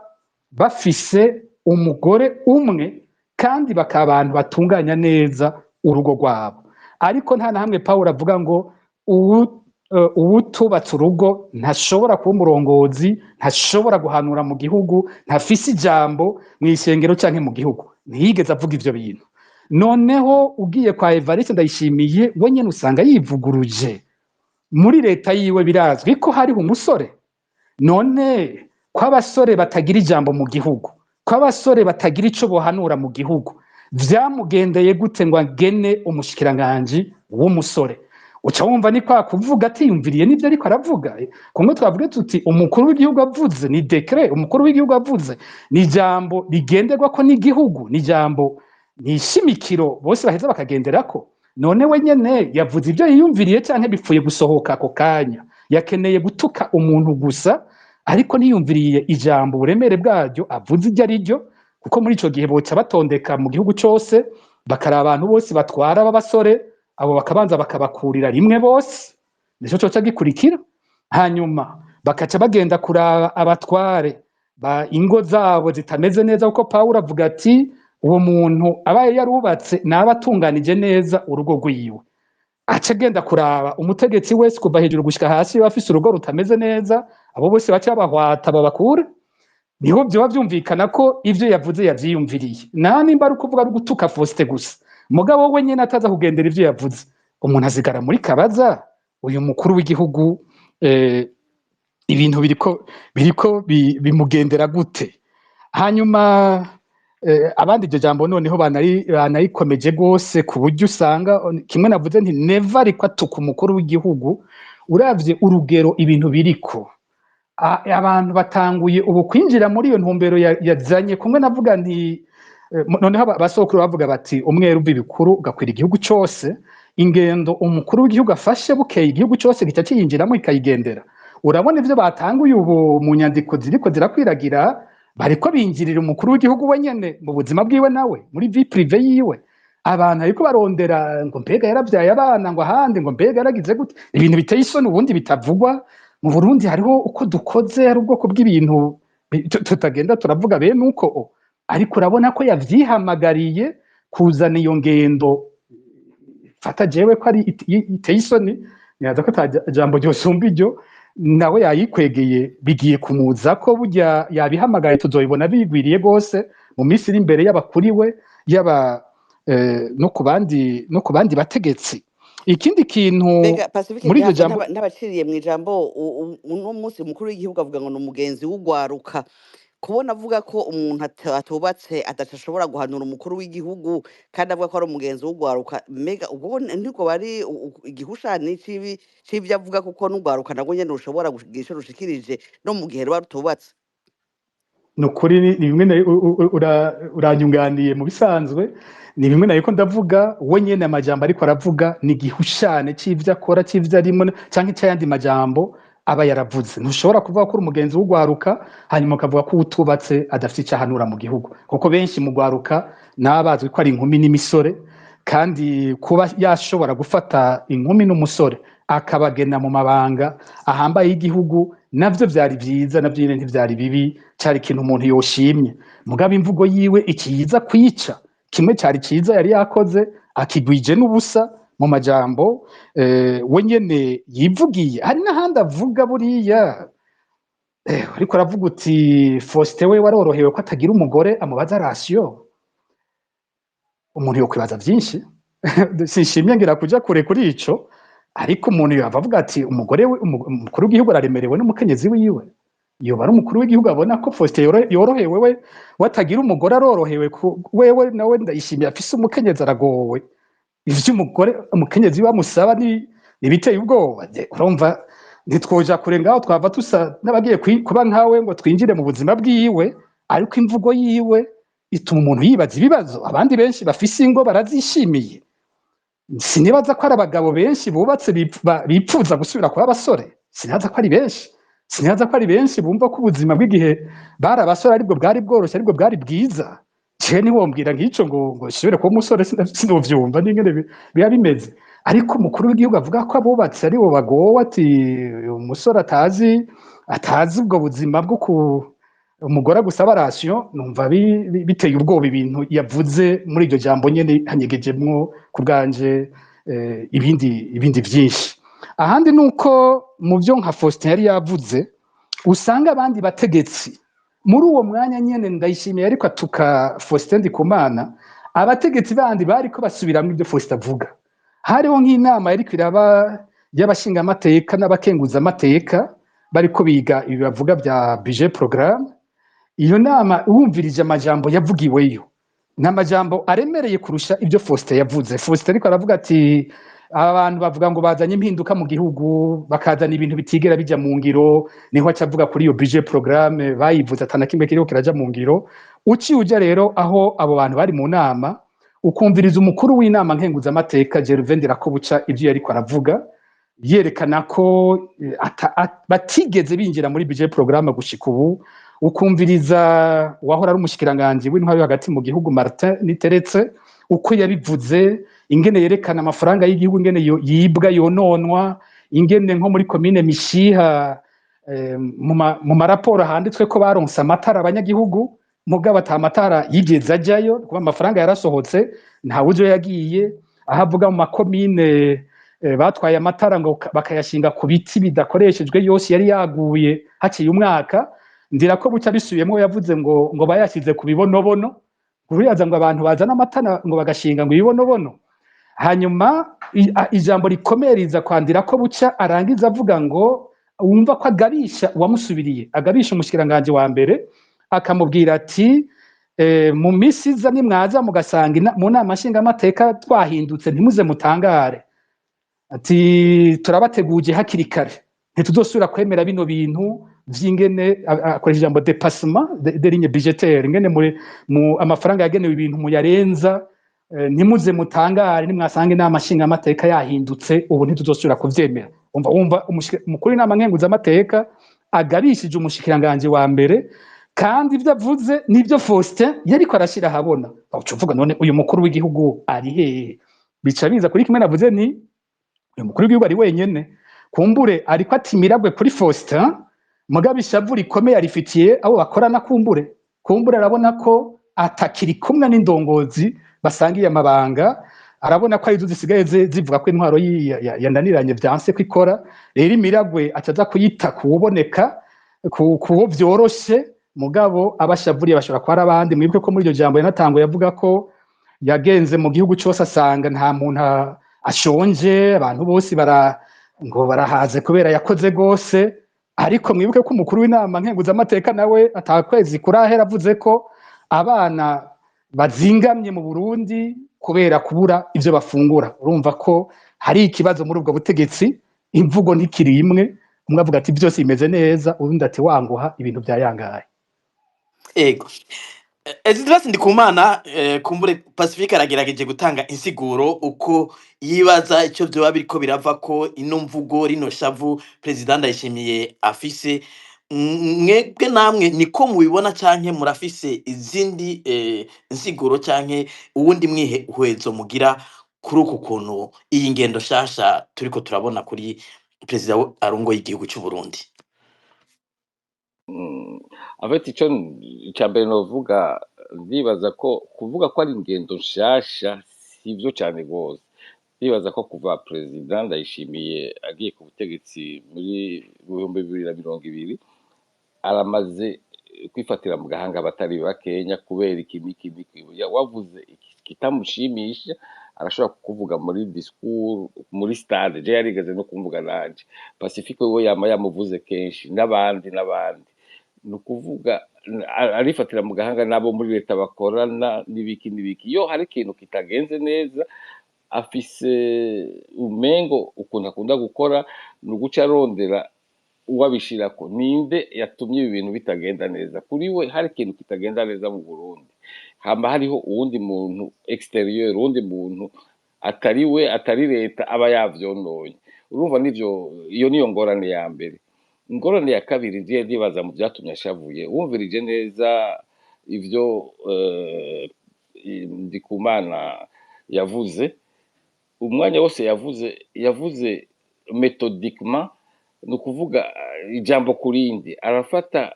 bafise umugore umwe, kandi bakaba abantu batunganya neza urugo rwabo. Ariko nta na hamwe Pawulo avuga ngo uwutubatse urugo ntashobora kuba umurongozi, ntashobora guhanura mu gihugu, ntafise ijambo mw'ishengero canke mu gihugu. Ntiyigeze avuga ivyo bintu. Noneho ugiye kwa Evariste Ndayishimiye, we nyene usanga yivuguruje. Muri leta yiwe birazwi ko hariho umusore. None ko abasore batagira ijambo mu gihugu, ko abasore batagira ico bohanura mu gihugu, vyamugendeye gute ngo agene umushikiranganji w'umusore? Uca wumva ni kwa kuvuga atiyumviriye n'ivyo ariko aravuga. Kumwe twavuga tuti umukuru w'igihugu avuze ni decret, umukuru w'igihugu avuze ni ijambo rigenderwako n'igihugu, ni ijambo nishimikiro bose baheza bakagenderako. None we nyene yavuze ivyo yiyumviriye canke bipfuye gusohoka ako kanya? Yakeneye gutuka umuntu gusa, ariko niyumviriye ijambo uburemere bwaryo avuze iryo ari ryo, kuko muri ico gihe boca batondeka mu gihugu cose bakaraba abantu bose batwara b'abasore, abo bakabanza bakabakurira rimwe bose, nico coca gikurikira. Hanyuma bakaca bagenda kuraba abatware ba ingo zabo zitameze neza, kuko Pawulo avuga ati uwo muntu abaye yarubatse naba atunganije neza urugo rwiwe. Aca agenda kuraba umutegetsi wese kuva hejuru gushika hasi bafise urugo rutameze neza, abo bose baca bahwata babakure. Niho vyoba vyumvikana ko ivyo yavuze yavyiyumviriye. Nta nimba ari ukuvuga ari gutuka Faustin gusa, mugabo we nyene ataza kugendera ivyo yavuze, umuntu azigara muri kabaza. Uyu mukuru w'igihugu ibintu biriko bimugendera gute? Hanyuma abandi iryo jambo noneho banayikomeje gose ku buryo usanga kimwe navuze nti never ariko atuka umukuru w'igihugu. Uravye urugero ibintu biriko, abantu batanguye ubu kwinjira muri iyo ntumbero yazanye. Kumwe navuga nti noneho abasokuru bavuga bati umweru uva ibikuru ugakwira igihugu cose. ingendo umukuru w'igihugu afashe bukeye igihugu cyose gica kiyinjiramo ikayigendera. Urabona ivyo batanguye ubu mu nyandiko ziriko zirakwiragira bariko binjirira umukuru w'igihugu wenyene mu buzima bwiwe nawe muri vie prive yiwe. Abantu ariko barondera ngo mbega yaravyaye abana ngo ahandi ngo mbega yaragize gute, ibintu biteye isoni ubundi bitavugwa. Mu Burundi hariho uko dukoze, hari ubwoko bw'ibintu tutagenda turavuga bene uko, ariko urabona ko yavyihamagariye kuzana iyo ngendo. Fata jewe ko ari iteye isoni, nyaza ko jambo ryosumba iryo nawe yayikwegeye bigiye kumuza ko burya yabihamagaye tuzoyibona bigwiriye gose mu minsi iri imbere y'abakuriwe yaba no ku bandi bategetsi. Ikindi kintu muri iryo jambo n'abaciriye mu ijambo uno munsi umukuru w'igihugu avuga ngo ni umugenzi w'ugwaruka, kubona avuga ko umuntu atubatse adashobora guhanura umukuru w'igihugu kandi avuga ko ari umugenzi w'ugwaruka, mega ubwo ndiko bari igihushani c'ivyo avuga, kuko n'ugwaruka nabwo nyene rushobora kugira ico rushikirije no mu gihe ruba rutubatse. Nukuri ni bimwe uranyunganiye mu bisanzwe, ni bimwe nariko ndavuga. We nyene amajambo ariko aravuga ni igihushane c'ivyo akora, c'ivyo arimo canke c'ayandi majambo aba yaravuze. Ntushobora kuvuga ko uri umugenzi w'ugwaruka hanyuma ukavuga ko utubatse adafite icyo ahanura mu gihugu, kuko benshi mu gwaruka n'abazwi ko ari inkumi n'imisore, kandi kuba yashobora gufata inkumi n'umusore akabagena mu mabanga ahambaye y'igihugu navyo vyari vyiza, navyo nyene ntivyari bibi, cari ikintu umuntu yoshimye. Mugabo imvugo yiwe ikiyiza kwica kimwe cari ciza yari yakoze akigwije n'ubusa mu majambo we nyene yivugiye. Hari n'ahandi avuga buriya ariko aravuga uti Faustin we warorohewe ko atagira umugore amubaza ratio. Umuntu yokwibaza vyinshi sinshimye ngira kuja kure kuri ico, ariko umuntu yava avuga ati umugore we umukuru w'igihugu araremerewe n'umukenyezi wiwe. Yoba ari umukuru w'igihugu abona ko Faustin yorohewe we watagira umugore arorohewe, wewe nawe ndayishimiye afise umukenyezi aragowe. Ivyo umukenyezi bamusaba ni biteye ubwoba. Urumva ntitwoja kure ngaho twava tusa n'abagiye kuba nkawe ngo twinjire mu buzima bwiwe, ariko imvugo yiwe ituma umuntu yibaza ibibazo. Abandi benshi bafise ingo barazishimiye, sinibaza ko ari abagabo benshi bubatse bipfuza gusubira kuba abasore. Sinibaza ko ari benshi bumva ko ubuzima bw'igihe bari abasore aribwo bwari bworoshye, aribwo bwari bwiza. Je ntiwombwira nk'ico ngo shobore kuba umusore, sinovyumva n'ingene biba bimeze. Ariko umukuru w'igihugu avuga ko abubatse ari bo bagowe, ati umusore atazi ubwo buzima bwo umugore gusaba ratio. Numva biteye ubwoba ibintu yavuze muri iryo jambo nyene, hanyegejemwo ku bwanje ibindi vyinshi. Ahandi nuko mu vyo nka Faustin yari yavuze usanga abandi bategetsi muri uwo mwanya nyene ndayishimiye ariko atuka Faustin Ndikumana, abategetsi bandi bariko basubiramwo ibyo Faustin avuga. Hariho nk'inama yariko iraba y'abashinga amateka n'abakenguza amateka bariko biga ibi bavuga bya budget programme. Iyo nama wumvirije amajambo yavugiweyo n'amajambo aremereye kurusha ibyo Faustin yavuze. Faustin ariko aravuga ati abantu bavuga ngo bazanye impinduka mu gihugu bakazana ibintu bitigera bija mu ngiro, niho acavuga kuri iyo budget programme bayivuze atana kimwe kiriko kiraja mu ngiro. Uciuja rero aho abo bantu bari mu nama ukumviriza umukuru w'inama nkenguza amateka Gervais Ndirakobuca ivyo yariko aravuga, yerekana ko batigeze binjira muri budget programme gushika ubu. Ukumviriza wahora ari umushikiranganje w'intwari hagati mu gihugu Martin Niteretse uko yabivuze, ingene yerekana amafaranga y'igihugu ingene yibwa yononwa, ingene nko muri commune Mishiha mu maraporo handitswe ko baronse amatara abanyagihugu mugabo atamatara yigeze ajyayo, kuba amafaranga yarasohotse ntawe ujo yagiye. Ahavuga mu makomine batwaye amatara ngo bakayashinga ku biti bidakoreshejwe yose yari yaguye haciye umwaka. Ndirakobuca bisubiyemo yavuze ngo bayashyize ku bibonobono, kuriyaza ngo abantu bazana amatara ngo bagashinga ngo ibibonobono. Hanyuma ijambo rikomeye riza kwa Ndirakobuca arangiza avuga ngo wumva ko agabisha uwamusubiriye, agabisha umushikiranganje wa mbere, akamubwira ati mu misi iza nimwaza mugasanga mu nama nshinga amateka twahindutse ntimuze mutangare, ati turabateguje hakiri kare, ntituzosubira kwemera bino bintu vy'ingene akoresha ijambo dépassement de ligne budgétaire, ingene mu amafaranga yagenewe ibintu muyarenza ntimuze mutangare nimwasanga inama nshingamateka yahindutse ubu ntituzosubira kuvyemera wumva umukuru w'inama nkenguzamateka agabishije umushikiranganje wa mbere kandi ivyo avuze nivyo Faustin yariko arashira ahabona uca uvuga none uyu mukuru w'igihugu ari hehe bica biza kuri kimwe navuze ni uyu mukuru w'igihugu ari wenyene kumbure ariko atimiragwe kuri Faustin mugabe ishavu rikomeye arifitiye abo bakorana kumbure arabona ko atakiri kumwe n'indongozi basangiye amabanga arabona ko arizo zisigaye zivuga ko intwaro yandaniranye vyanse ko ikora rero imiragwe acaza kuyita kuwuboneka kuwo vyoroshe mugabo abashavuriye bashobora kuba abandi mwibuke ko muri iryo jambo yanatanguye avuga ko yagenze mu gihugu cyose asanga nta muntu ashonje abantu bose ngo barahaze kubera yakoze gose ariko mwibuke ko umukuru w'inama nkenguzamateka nawe atakwezi kurahera avuze ko abana bazingamye mu Burundi kubera kubura ivyo bafungura urumva ko hari ikibazo muri ubwo butegetsi imvugo ntikiri imwe umwe avuga ati byose bimeze neza urundi ati wanguha ibintu byayangaye ego Esdras Ndikumana kumbure Pacifique aragerageje gutanga insiguro uko yibaza icyo byoba biriko birava ko ino mvugo rino shavu president Ndayishimiye afise mwebwe namwe niko mubibona canke murafise izindi insiguro canke uwundi mwihwezo mugira kuri uko kuntu iyi ngendo shasha turiko turabona kuri president arongoye igihugu cy'u Burundi abeti ico icambere novuga ndibaza ko kuvuga ko ari ingendo nshasha sivyo cyane gose ndibaza ko kuva president Ndayishimiye agiye ku butegetsi muri 2020 aramaze kwifatira mu gahanga abatari bakenya kubera ikimiki wavuze kitamushimisha arashobora kuvuga muri discours muri stade je yarigeze no kumvuga nanje Pacifique we yamuvuze kenshi n'abandi nukuvuga arifatira mu gahanga nabo muri leta bakorana nibiki iyo hari ikintu kitagenze neza afise umengo ukuntu akunda gukora nuguca arondera uwabishirako ninde yatumye ibi bintu bitagenda neza kuri we hari ikintu kitagenda neza mu Burundi hamba hariho uwundi muntu exterieur uwundi muntu atari leta aba yavyononye urumva nivyo iyo niyo ngorane ya mbere ingorane ya kabiri ndiye ndibaza mu byatumye ashavuye wumvirije neza ivyo Ndikumana yavuze umwanya wose yavuze méthodiquement nukuvuga ijambo kurindi arafata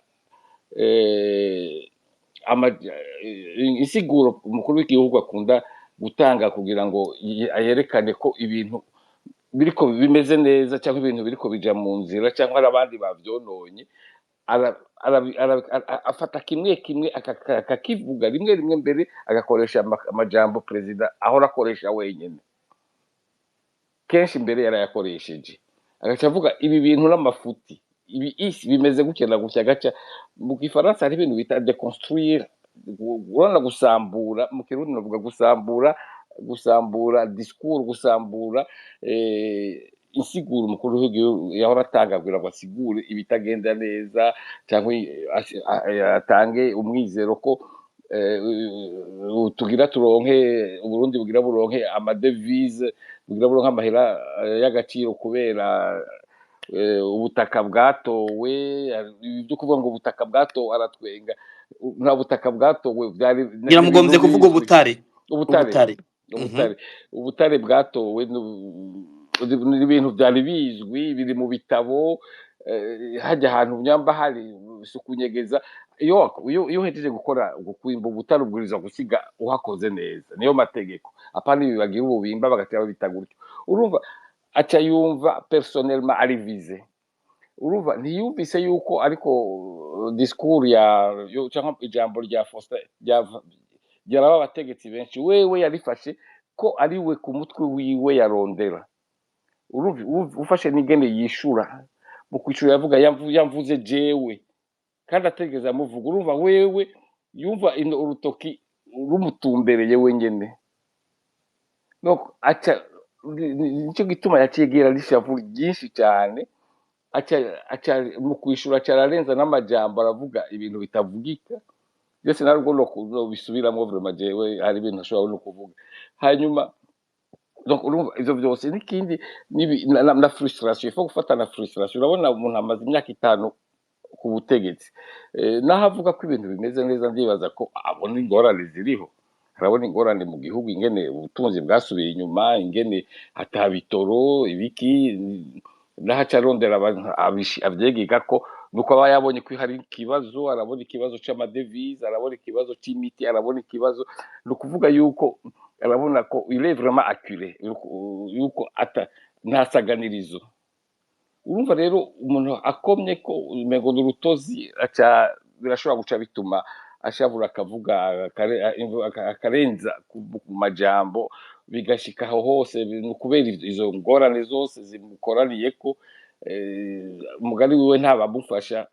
insiguro umukuru w'igihugu akunda gutanga kugira ngo ayerekane ko ibintu biriko bimeze neza cyangwa ibintu biriko bija mu nzira cyangwa ari abandi bavyononye afata kimwe akakivuga rimwe mbere agakoresha amajambo president ahora akoresha wenyene kenshi mbere yarayakoresheje agaca avuga ibi bintu n'amafuti ibi isi bimeze gutya na gutya gaca mu Gifaransa hari ibintu bita deconstruire urana gusambura mu Kirundi navuga gusambura discours gusambura insiguro umukuru w'igihugu yahora atanga kugira ngo asigure ibitagenda neza cyangwa atange umwizero ko tugira turonke Uburundi bugira buronke amadevise bugira buronke amahera y'agaciro kubera ubutaka bwatowe ibyo kuvuga ngo ubutaka bwatowe aratwenga nta butaka bwatowe byari nyiramugombye kuvuga ubutare bwatowe n'ibintu byari bizwi biri mu bitabo hajya ahantu nyamba hari sukunyegeza iyo uhejeje gukora gukwimba ubutare ubwiriza gusiga uhakoze neza niyo mategeko apana ibi bagira ububimba bagatera bita gutyo urumva aca yumva personnellement arivize urumva ntiyumvise yuko ariko discours cyangwa ijambo rya Faustin ryaraba abategetsi benshi wewe yarifashe ko ari we ku mutwe wiwe yarondera ufashe n'igene yishura mu kwishura yavuga yamvuze jewe kandi ategeza amuvuga urumva wewe yumva urutoki rumutumbereye wenyene no aca nicyo gituma yacigira rishavu ryinshi cyane aca mu kwishura cyararenza n'amajambo aravuga ibintu bitavugika byose narwo no bisubiramo vraiment jewe hari ibintu ashobora no kuvuga hanyuma donc urumva ivyo vyose n'ikindi na frustration, il faut gufata na frustration. Urabona umuntu amaze imyaka 5 ku butegetsi, naho avuga ko ibintu bimeze neza, ndibaza ko abona ingorane ziriho, arabona ingorane mu gihugu, ingene ubutunzi bwasubiye inyuma, ingene ata bitoro ibiki, naho aca arondera abantu avyigiga ko nuko aba yabonye ko hari ikibazo, arabona ikibazo c'amadevize, arabona ikibazo c'imiti, arabona ikibazo, ni ukuvuga yuko arabona ko il est vraiment acculé, yuko nta saganirizo. Urumva rero umuntu akomye ko umengo n'urutozi, birashobora guca bituma ashavura, akavuga akarenza ku majambo, bigashika aho hose, kubera izo ngorane zose zimukoraniyeko. Umugani wiwe ntabamufasha,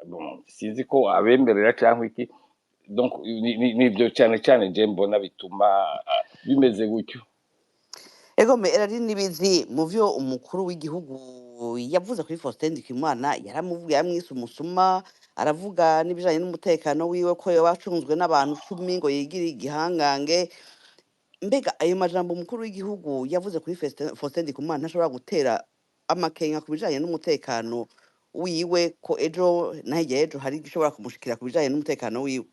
sinzi ko abemerera cyangwa iki, donc nivyo cane cane je mbona bituma bimeze gutyo. Egome Erari Nibizi, mu vyo umukuru w'igihugu yavuze kuri Faustin Ndikumana, yaramwise umusuma, aravuga n'ibijanye n'umutekano wiwe ko yoba acunzwe n'abantu 10 ngo yigire igihangange. Mbega ayo majambo umukuru w'igihugu yavuze kuri Faustin Ndikumana ntashobora gutera amakenga ku bijanye n'umutekano wiwe, ko ejo na hirya y'ejo hari igishobora kumushikira ku bijanye n'umutekano wiwe?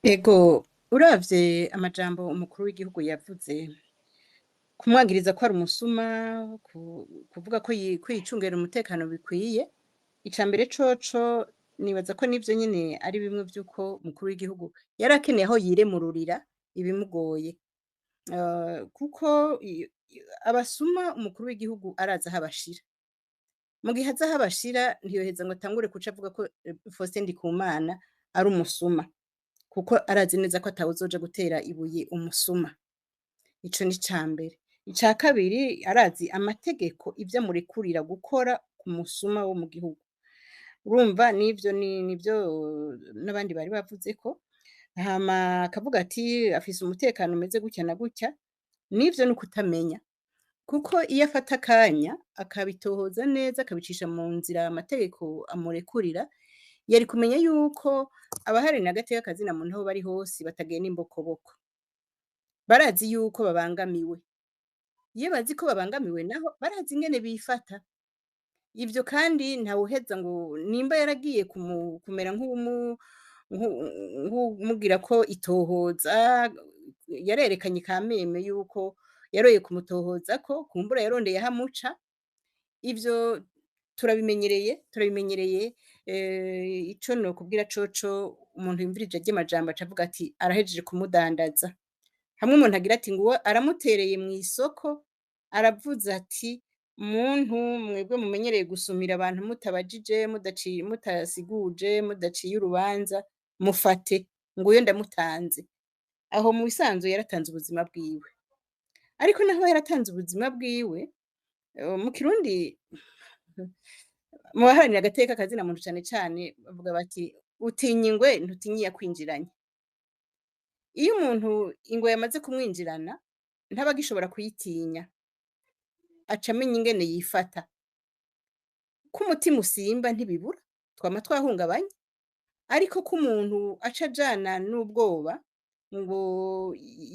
Ego, uravye amajambo umukuru w'igihugu yavuze, kumwagiriza ko ari umusuma, kuvuga ko kwicungera umutekano bikwiye, icambere coco nibaza ko nivyo nyene ari bimwe vy'uko umukuru w'igihugu yari akeneye aho yiremururira ibimugoye. Kuko abasuma umukuru w'igihugu arazi aho abashira. Mu gihe azi aho abashira, ntiyoheza ngo atangure kuca avuga ko Faustin Ndikumana ari umusuma, kuko arazi neza ko atawuzoja gutera ibuye umusuma. Ico ni icambere. Ica kabiri, arazi amategeko ivyo amurekurira gukora ku musuma wo mu gihugu. Urumva nivyo n'abandi bari bavuzeko, hama akavuga ati afise umutekano umeze gutya na gutya, nivyo n'ukutamenya. Kuko iyo afata akanya akabitohoza neza, akabicisha mu nzira amategeko amurekurira, yari kumenya yuko abaharanira agateka kazina muntu aho bari hose batagenda imbokoboko. Barazi yuko babangamiwe. Iyo bazi ko babangamiwe naho barazi ingene bifata. Ivyo kandi ntawuheza ngo nimba yaragiye kumera nk'umugira ko itohoza, yarerekanye kameme yuko yaroye kumutohoza ko kumbura yarondeye ahamuca. Ivyo turabimenyereye ico nokubwira coco, umuntu yumvirije ry'amajambo acavuga ati arahejeje kumudandaza. Hamwe umuntu agira ati ngo aramutereye mw'isoko, aravuze ati muntu mwebwe mumenyereye gusumira abantu mutabajije, mutasiguje, mudaciye urubanza, mufate nguyo ndamutanze. Aho mu bisanzwe yaratanze ubuzima bwiwe. Ariko naho yaratanze ubuzima bwiwe, mu Kirundi mu baharanira agateka kazina muntu cane cane bavuga bati utinya ingwe ntutinye iyakwinjiranye. Iyo umuntu ingwe yamaze kumwinjirana ntaba agishobora kuyitinya, aca amenya ingene yifata. Ko umutima usimba ntibibura, twama twahungabanye, ariko ko umuntu aca ajana n'ubwoba ngo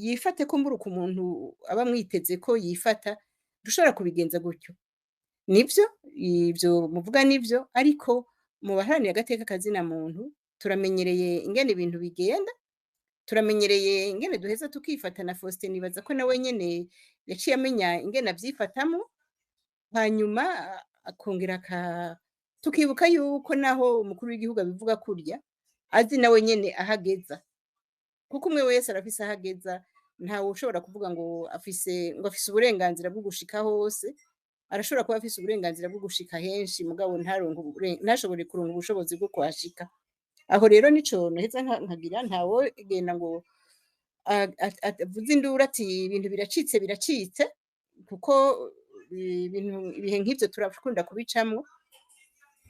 yifate, ko mburuka umuntu aba mwiteze ko yifata, dushobora kubigenza gutyo. Nivyo, ivyo muvuga nivyo, ariko mu baharanira agateka kazina muntu turamenyereye ingene ibintu bigenda, turamenyereye ingene duheza tukifata. Na Faustin nibaza ko nawe nyene yaciye amenya ingene avyifatamo, hanyuma akongera tukibuka yuko naho umukuru w'igihugu abivuga kurya, azi nawe nyene ahageza. Kuko umwe wese arafise ahageza, ntawe ushobora kuvuga ngo afise uburenganzira bwo gushika hose. Arashobora kuba afise uburenganzira bwo gushika henshi, mugabo ntashobore kuronka ubushobozi bwo kuhashika. Aho rero nico noheza nkagira, ntawo genda ngo avuze induru ati ibintu biracitse, kuko ibihe nk'ivyo turakunda kubicamwo,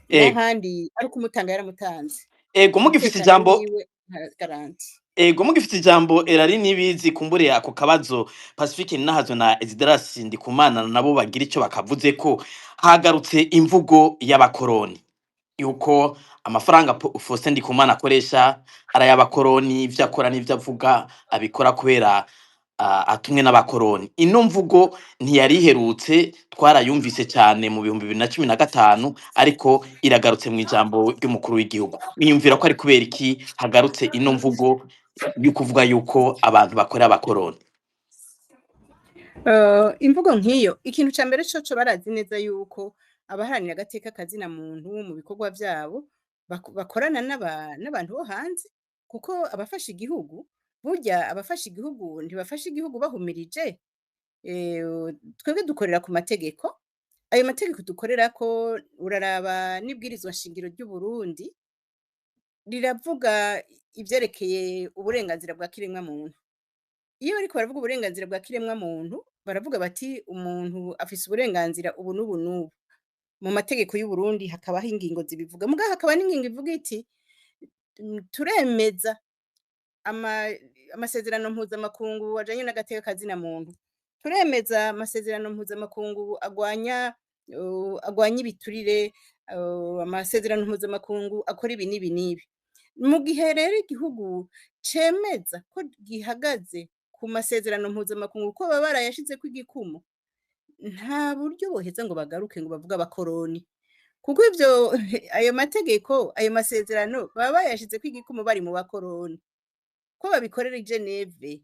n'ahandi ariko umutanga yaramutanze. Ego mugifite ijambo Erari Nibizi, kumbure ako kabazo Pacifique Nahazwe na Esdras Ndikumana nabo bagira ico bakavuze ko hagarutse imvugo y'abakoroni. yuko amafaranga Faustin Ndikumana akoresha ari ay'abakoroni, ivyo akora n'ivyo avuga abikora kubera atumwe n'abakoroni. Ino mvugo ntiyari iherutse, twarayumvise cyane mu 2015 ariko iragarutse mu ijambo ry'umukuru w'igihugu. Niyumvira ko ari kubera iki hagarutse ino mvugo yo kuvuga yuko abantu bakorera abakoroni. Imvugo nk'iyo ikintu ca mbere coco barazi neza yuko abaharanira agateka kazina muntu mu bikorwa vyabo bakorana n'abantu bo hanze, kuko abafasha igihugu burya abafasha igihugu ntibafasha igihugu bahumirije. Twebwe dukorera ku mategeko, ayo mategeko dukorerako uraraba n'ibwirizwa nshingiro ry'u Burundi riravuga ivyerekeye uburenganzira bwa kiremwa muntu. Iyo bariko baravuga uburenganzira bwa kiremwa muntu baravuga bati umuntu afise uburenganzira ubu n'ubu n'ubu. Mu mategeko y'u Burundi hakabaho ingingo zibivuga, mugabo hakaba n'ingingo ivuga iti turemeza amasezerano mpuzamakungu ajanye n'agateka kazina muntu, turemeza amasezerano mpuzamakungu agwanya ibiturire, amasezerano mpuzamakungu akora ibi n'ibi n'ibi. Mu gihe rero igihugu cemeza ko gihagaze ku masezerano mpuzamakungu ko baba barayashizeko igikumu, nta buryo boheza ngo bagaruke ngo bavuge abakoroni, kuko ivyo ayo mategeko ayo masezerano baba bayashizeko igikumu bari mu bakoroni, ko babikorera i Geneve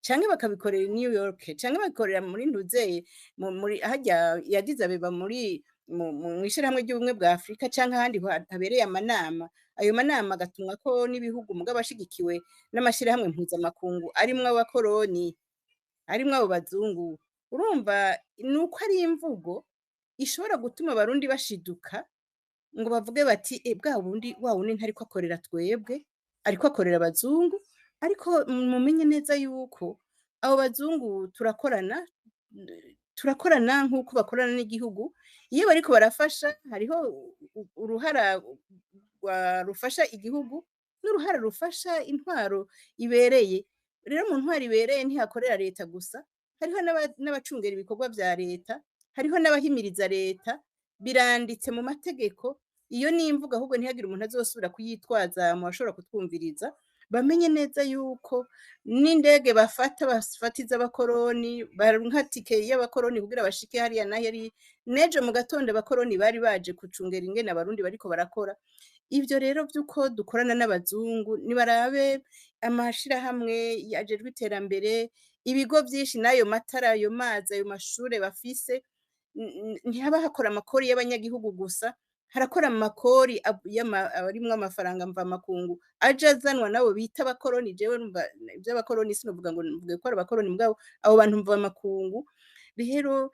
canke bakabikorera i New York canke babikorera muri Ntuzeye muri harya ya Addis Abeba mw'ishirahamwe ry'ubumwe bwa Afrika canke ahandi habereye amanama. Ayo manama agatumwako n'ibihugu mugabo ashigikiwe n'amashirahamwe mpuzamakungu arimwo abakoroni, arimwo abo bazungu. Urumva nuko ari imvugo ishobora gutuma abarundi bashiduka ngo bavuge bati bwa wundi ntariko akorera twebwe, ariko akorera abazungu. Ariko mumenye neza yuko abo bazungu turakorana nk'uko bakorana n'igihugu. Iyo bariko barafasha hariho uruhara rufasha igihugu n'uruhara rufasha intwaro ibereye. Rero mu ntwaro ibereye ntihakorera leta gusa, hariho n'abacungera ibikorwa vya leta, hariho n'abahimiriza leta, biranditse mu mategeko. Iyo ni imvugo ahubwo ntihagire umuntu azosubira kuyitwaza mu bashobora kutwumviriza. Bamenye neza yuko n'indege bafata iz'abakoroni, baronka tike y'abakoroni kugira bashike hariya na hariya. N'ejo mu gatondo abakoroni bari baje kucungera ingene abarundi bariko barakora. Ivyo rero vy'uko dukorana n'abazungu nibarabe amashirahamwe ajejwe iterambere, ibigo vyinshi n'ayo matara, ayo mazi, ayo mashure bafise, ntihaba hakora amakori y'abanyagihugu gusa, harakora amakori arimwo amafaranga mvamakungu aja azanwa nabo bita abakoroni. Jewe numva ivy'abakoroni sinovuga ngo mvuge ko ari abakoroni, mugabo abo bantu mvamakungu. Rero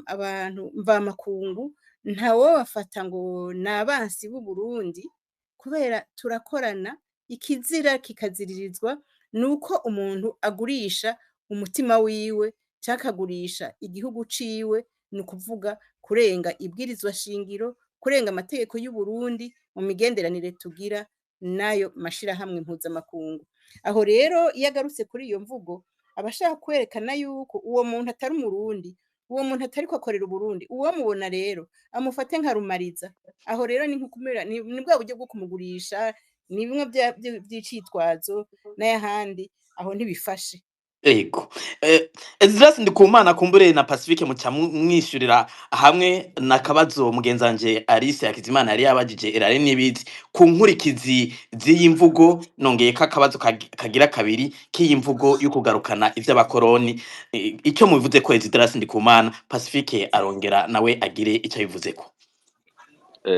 abantu mvamakungu ntawobafata ngo ni abansi b'u Burundi, kubera turakorana. Ikizira kikaziririzwa nuko umuntu agurisha umutima wiwe canke akagurisha igihugu ciwe, ni ukuvuga kurenga ibwirizwa shingiro, kurenga amategeko y'u Burundi mu migenderanire tugira n'ayo mashirahamwe mpuzamakungu. Aho rero iyo agarutse kuri iyo mvugo aba ashaka kwerekana yuko uwo muntu atari umurundi, uwo muntu atariko akorera Uburundi. Uwomubona rero amufate nka rumariza. Aho rero ni bwa buryo bwo kumugurisha, ni bimwe vy'icitwazo n'ayahandi, aho ntibifashe. Ego. Esdras Ndikumana kumbure na Pacifique muca mwishurira hamwe nakabazo mugenzanje Alice Hakizimana yari yabajije Erare Nibizi ku nkurikizi z'iyi mvugo. Nongeye ko akabazo kagira kabiri k'iyi mvugo yo kugarukana ivy'abakoroni. Icyo mubivuze ko Esdras Ndikumana, Pacifique arongera nawe agire icyo bivuzeko.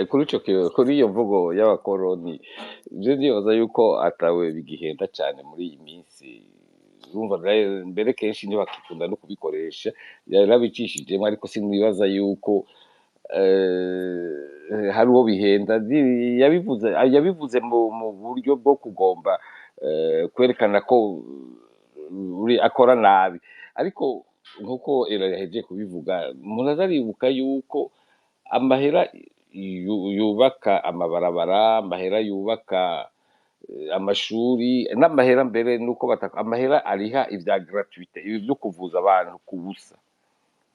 Kuri iyo mvugo y'abakoroni, je ndibaza yuko atawe bigihenda cyane muri iyi minsi. Urumva mbere kenshi ntibakikunda no kubikoresha, yarabicishijemo, ariko sinibaza yuko hari uwo bihenda. Yabivuze mu buryo bwo kugomba kwerekana ko akora nabi, ariko nk'uko yahejeje kubivuga, umuntu azaribuka yuko amahera yubaka amabarabara, amahera yubaka amashuri, n'amahera mbere nuko amahera ariha ivya gratuite, ibi byo kuvuza abantu ku busa.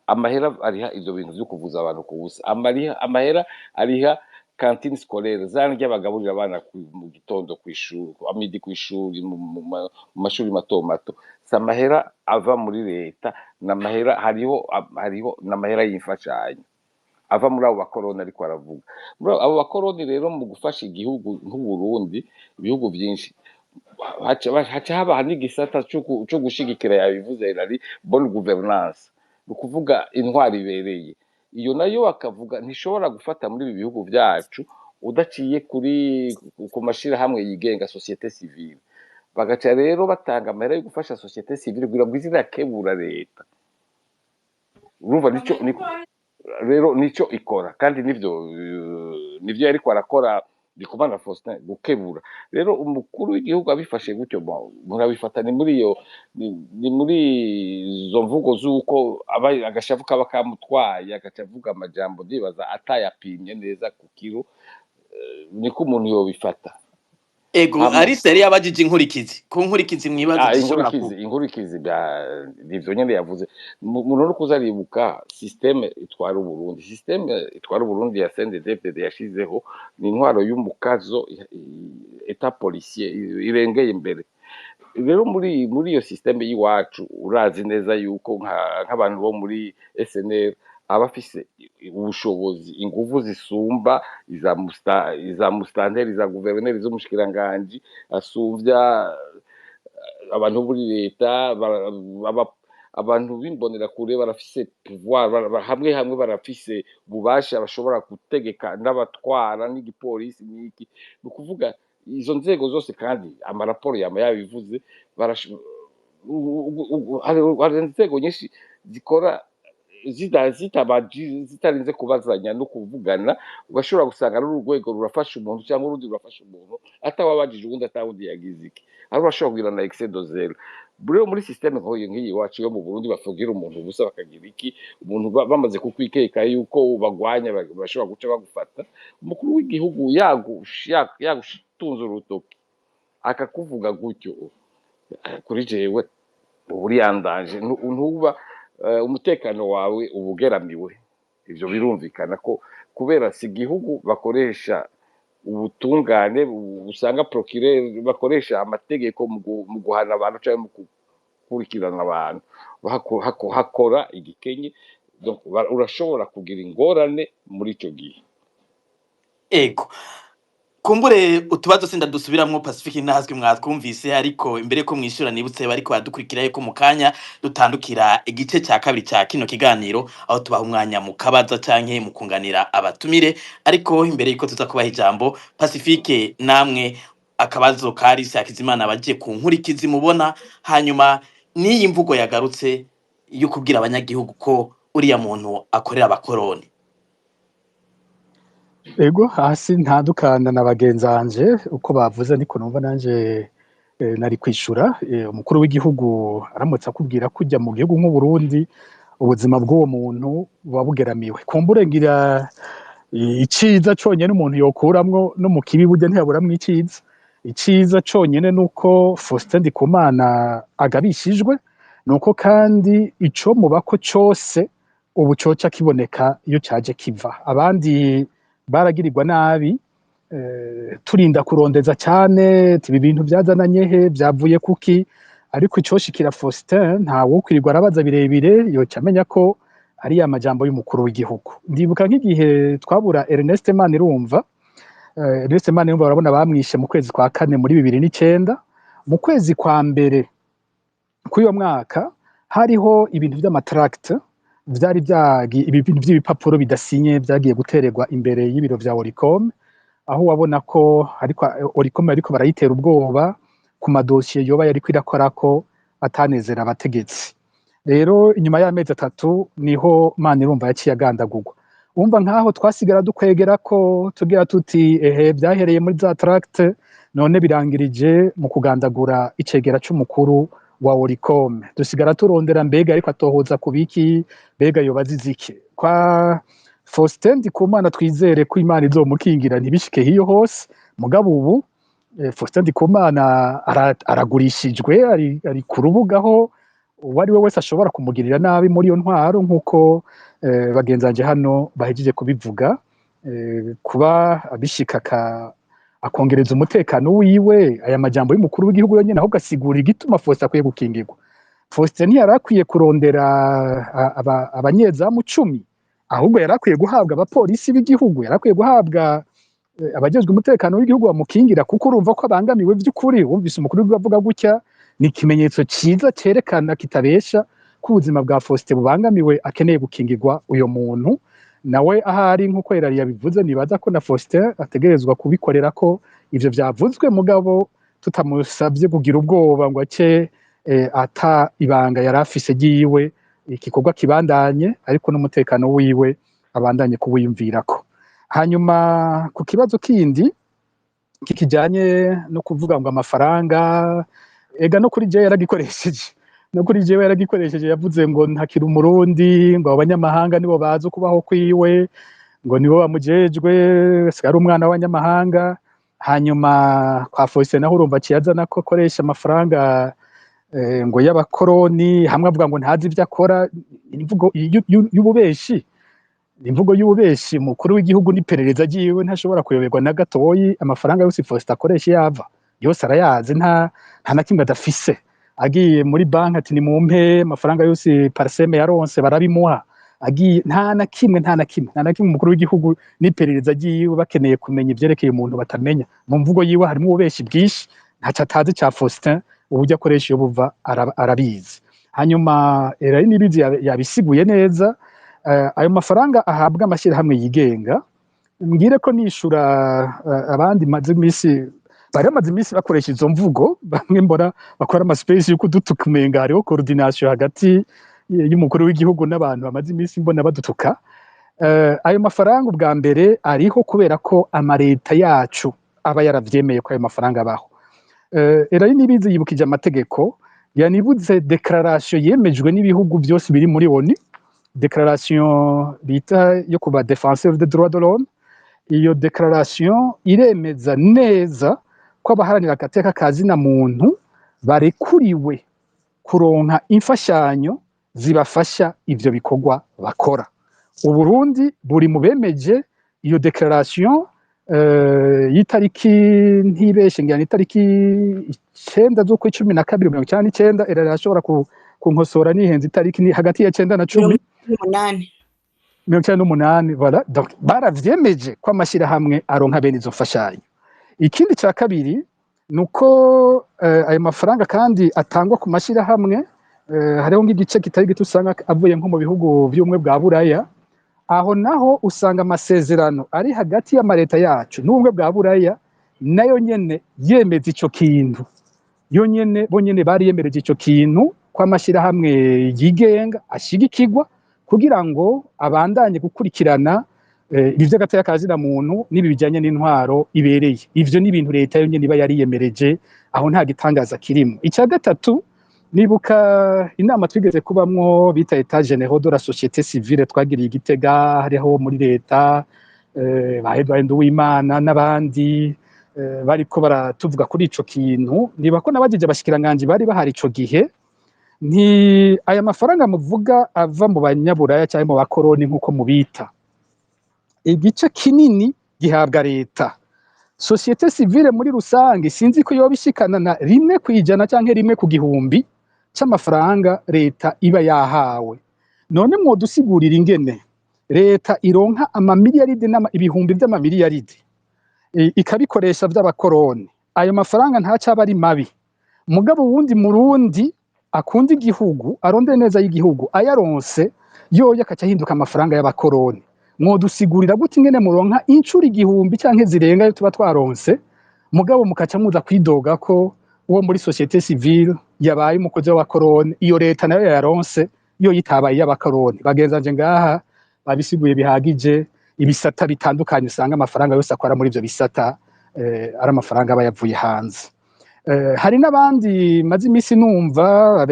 Amahera ariha ivyo bintu byo kuvuza abantu ku busa. Amahera ariha cantine scolaire za ndya bagaburira abana mu gitondo kw'ishuri amidi kw'ishuri mu mashuri mato mato samahera ava muri leta n'amahera hariho n'amahera y'imfashanyo ava muri abo bakoroni ariko aravuga muri abo bakoroni rero mu gufasha igihugu nk'u Burundi ibihugu byinshi haca haba n'igisata cyo gushigikira yabivuze ari bonne gouvernance ni ukuvuga intwari ibereye iyo nayo bakavuga ntishobora gufata muri ibi bihugu byacu udaciye ku mashirahamwe yigenga societe civile bagaca rero batanga amahera yo gufasha societe civile kugira ngo izirakebura leta urumva rero nico ikora kandi nivyo yariko arakora Ndikumana Faustin gukebura rero umukuru w'igihugu abifashe gutyo murabifata ni muri izo mvugo z'uko agashavu kaba kamutwaye agacavuga amajambo ndibaza atayapimye neza ku kiro niko umuntu yobifata ego Alice yari yabajije inkurikizi ku nkurikizi mwibaza zishobora inkurikizi nivyo nyene yavuze umuntu no kuzaribuka systeme itwara Uburundi ya CNDD-FDD yashizeho ni intwaro y'umukazo eta policier irengeye imbere rero muri iyo systeme y'iwacu urazi neza yuko nk'abantu bo muri SNL abafise ubushobozi inguvu zisumba iza mustanteri za guverineri z'umushikiranganje asumvya abantu muri leta abantu bimbonera kure barafise pouvoir hamwe barafise ububasha bashobora gutegeka n'abatwara n'igipolisi n'iki nukuvuga izo nzego zose kandi amaraporo yabivuze hari inzego nyinshi zikora zitarinze kubazanya no kuvugana ugashobora gusanga ari urwego rurafasha umuntu cyangwa urundi rurafasha umuntu atawabajije ubundi atawundi yagize iki ari urashobora kugira na excès de zero muri systeme nk'iyi wacu yo mu Burundi bafugira umuntu gusa bakagira iki umuntu bamaze kukwikeka yuko bagwanya bashobora guca bagufata umukuru w'igihugu yagushitunze urutoki akakuvuga gutyo kuri jewe uri yandaje ntuba umutekano wawe ubugeramiwe ivyo birumvikana ko kubera si igihugu bakoresha ubutungane usanga procureur bakoresha amategeko mu guhana abantu cyangwa mu gukurikirana abantu hakora igikenye donc urashobora kugira ingorane muri ico gihe ego kumbure utubazo sinda dusubiramwo Pacifique ntahazwe mwatwumvise ariko imbere ko mwishura nibutse bariko badukurikira yuko mu kanya dutandukira igice cya kabiri cya kino kiganiro aho tubaha umwanya mu kabaza canke mu kunganira abatumire ariko imbere yuko tuza kubaha ijambo Pacifique namwe akabazo kari Hakizimana bagiye ku nkurikizi mubona hanyuma n'iyi mvugo yagarutse yo kubwira abanyagihugu ko uriya muntu akorera abakoroni ego hasi ntandukana na bagenzanje uko bavuze niko numva nanje nari kwishura umukuru w'igihugu aramutse akubwira kujya mu gihugu nk'u Burundi ubuzima bw'uwo muntu bugeramiwe kumbure ngira iciza conyene umuntu yokuramwo no mu kibi burya ntiyaburamwo iciza conyene nuko Faustin Ndikumana agabishijwe nuko kandi ico mubako cose ubu coca kiboneka iyo caje kiva abandi baragirirwa nabi turinda kurondeza cyane ibi bintu byazananye he byavuye kuki ariko icoshikira Faustin nta wokwirirwa arabaza birebire yoca amenya ko ari amajambo y'umukuru w'igihugu ndibuka nk'igihe twabura Ernest Manirumva barabona bamwishe mu kwezi kwa kane muri 2009 mu kwezi kwa mbere k'uyo mwaka hariho ibintu by'amatract vyari ibintu by'ibipapuro bidasinye byagiye gutererwa imbere y'ibiro vya Oricom aho wabona ko ariko Oricom ariko barayitera ubwoba ku madosiye yoba yari kwirakorako atanezera abategetsi rero inyuma y'amezi 3 niho Manirumva yaciye agandagurwa umva nkaho twasigara dukwegera ko tugira tuti byahereye muri za tract none birangirije mu kugandagura icegera c'umukuru wa Oricom dusigara turondera mbega ariko atohoza kubiki mbega yobazizike kwa Faustin Ndikumana twizere ko Imana izomukingira ntibishike hiyo hose mugabo ubu Faustin Ndikumana aragurishijwe ari ku rubuga aho uwari we wese ashobora kumugirira nabi muri iyo ntwaro nk'uko bagenzanje hano bahejeje kubivuga kuba abishika akongereza umutekano wiwe. Aya majambo y'umukuru w'igihugu yonyene ahubwo asigura igituma Faustin akwiye gukingirwa. Faustin ntiyari akwiye kurondera abanyezamu 10, ahubwo yari akwiye guhabwa abapolisi b'igihugu, yari akwiye guhabwa abajejwe umutekano w'igihugu bamukingira, kuko urumva ko abangamiwe vy'ukuri. Wumvise umukuru w'igihugu avuga gutya, ni ikimenyetso ciza cerekana kitabesha ko ubuzima bwa Faustin bubangamiwe, akeneye gukingirwa uyo muntu. Nawe ahari nk'uko Erari yabivuze, nibaza ko na Faustin ategerezwa kubikorera ko ivyo vyavuzwe, mugabo tutamusabye kugira ubwoba ngo ace ata ibanga yari afise ryiwe, igikorwa kibandanye, ariko n'umutekano wiwe abandanye kuwiyumvirako. Hanyuma ku kibazo kindi kikijanye no kuvuga ngo amafaranga, ega no kuri jewe yaragikoresheje, yavuze ngo ntakiri umurundi, ngo abanyamahanga nibo bazi kubaho kwiwe, ngo nibo bamujejwe, sigari umwana w'abanyamahanga. Hanyuma kwa Faustin naho urumva ciyazana ko akoresha amafaranga ngo y'abakoroni, hamwe avuga ngo ntazi ivyo akora. Imvugo y'ububeshi, imvugo y'ububeshi. Mukuru w'igihugu n'iperereza ryiwe ntashobora kuyoberwa na gatoyi. Amafaranga yose Faustin akoresha yava yose arayazi, nta na kimwe adafise. Agiye muri banki ati nimumpe amafaranga yose Parseme yaronse, barabimuha. Agiye nta na kimwe umukuru w'igihugu n'iperereza ryiwe bakeneye kumenya ivyerekeye umuntu batamenya. Mu mvugo yiwe harimo ububeshi bwinshi, ntaco atazi ca Faustin, uburyo akoresha iyo buva arabizi. Hanyuma Erari Nibizi yabisiguye neza. Ayo mafaranga ahabwa amashyirahamwe yigenga, mbwire ko nishura abandi bari bamaze iminsi bakoresha izo mvugo, bamwe mbona bakora amaspace yo kudutuka umenga hariho coordination hagati y'umukuru w'igihugu n'abantu bamaze iminsi mbona badutuka. Ayo mafaranga ubwa mbere ariho kubera ko amareta yacu aba yaravyemeye ko ayo mafaranga abaho. Erari Nibizi yibukije amategeko, yanibuze declaration yemejwe n'ibihugu byose biri muri ONU, declaration bita yo kuba défenseur des droits de l'homme. Iyo declaration iremeza neza ko abaharanira agateka ka zina muntu barekuriwe kuronka imfashanyo zibafasha ivyo bikorwa bakora. Uburundi buri mu bemeje iyo declaration y'itariki ntibeshe ngira itariki 9 z'ukwa12/19. Erari ashobora kunkosora nihenze itariki ni hagati ya 9 na 10 98. Voilà, donc baravyemeje ko amashyirahamwe aronka bene izo mfashanyo. Ikindi ca kabiri nuko ayo mafaranga kandi atangwa ku mashyirahamwe, hariho nk'igice kitari gito usanga avuye nko mu bihugu by'ubumwe bwa Buraya. Aho naho usanga amasezerano ari hagati y'amareta yacu n'ubumwe bwa Buraya nayo nyene yemeza ico kintu. Bonyene bari yemereje ico kintu ko amashyirahamwe yigenga ashigikirwa kugira ngo abandanye gukurikirana ivy'agateka ka zina muntu n'ibi bijanye n'intwaro ibereye. Ivyo ni ibintu leta yo nyene iba yariyemereje, aho nta gitangaza kirimo. Ica gatatu, nibuka inama twigeze kubamwo bita Etat Généraux de la Société Civile twagiriye Igitega, hariho muri leta ba Edouard Nduwimana n'abandi bariko baratuvuga kuri ico kintu. Niba ko nabajije abashikiranganje bari bahari ico gihe, nti aya mafaranga muvuga ava mu banyaburaya cyangwa mu bakoroni nk'uko mubita, igice kinini gihabwa leta. Société civile muri rusange sinzi ko yoba ishikana na 1% canke 1/1000 c'amafaranga leta iba yahawe. None mwodusigurira ingene leta ironka amamiliyaridi ibihumbi vy'amamiliyaridi ikabikoresha vy'abakoroni. Ayo mafaranga ntacaba ari mabi, mugabo wundi murundi akunda igihugu arondeye neza y'igihugu ayaronse yoya akaca ahinduka amafaranga y'abakoroni. Mwodusigurira gute ingene muronka incuro 1000 canke zirenga yo tuba twaronse, mugabo mukaca muza kwidoga ko uwo muri société civile yabaye umukozi w'abakoroni, iyo leta nayo yaronse yo yitabaye y'abakoroni. Bagenzanje ngaha babisiguye bihagije. Ibisata bitandukanye usanga amafaranga yose akora muri ivyo bisata ari amafaranga aba yavuye hanze. Hari n'abandi maze imisi numva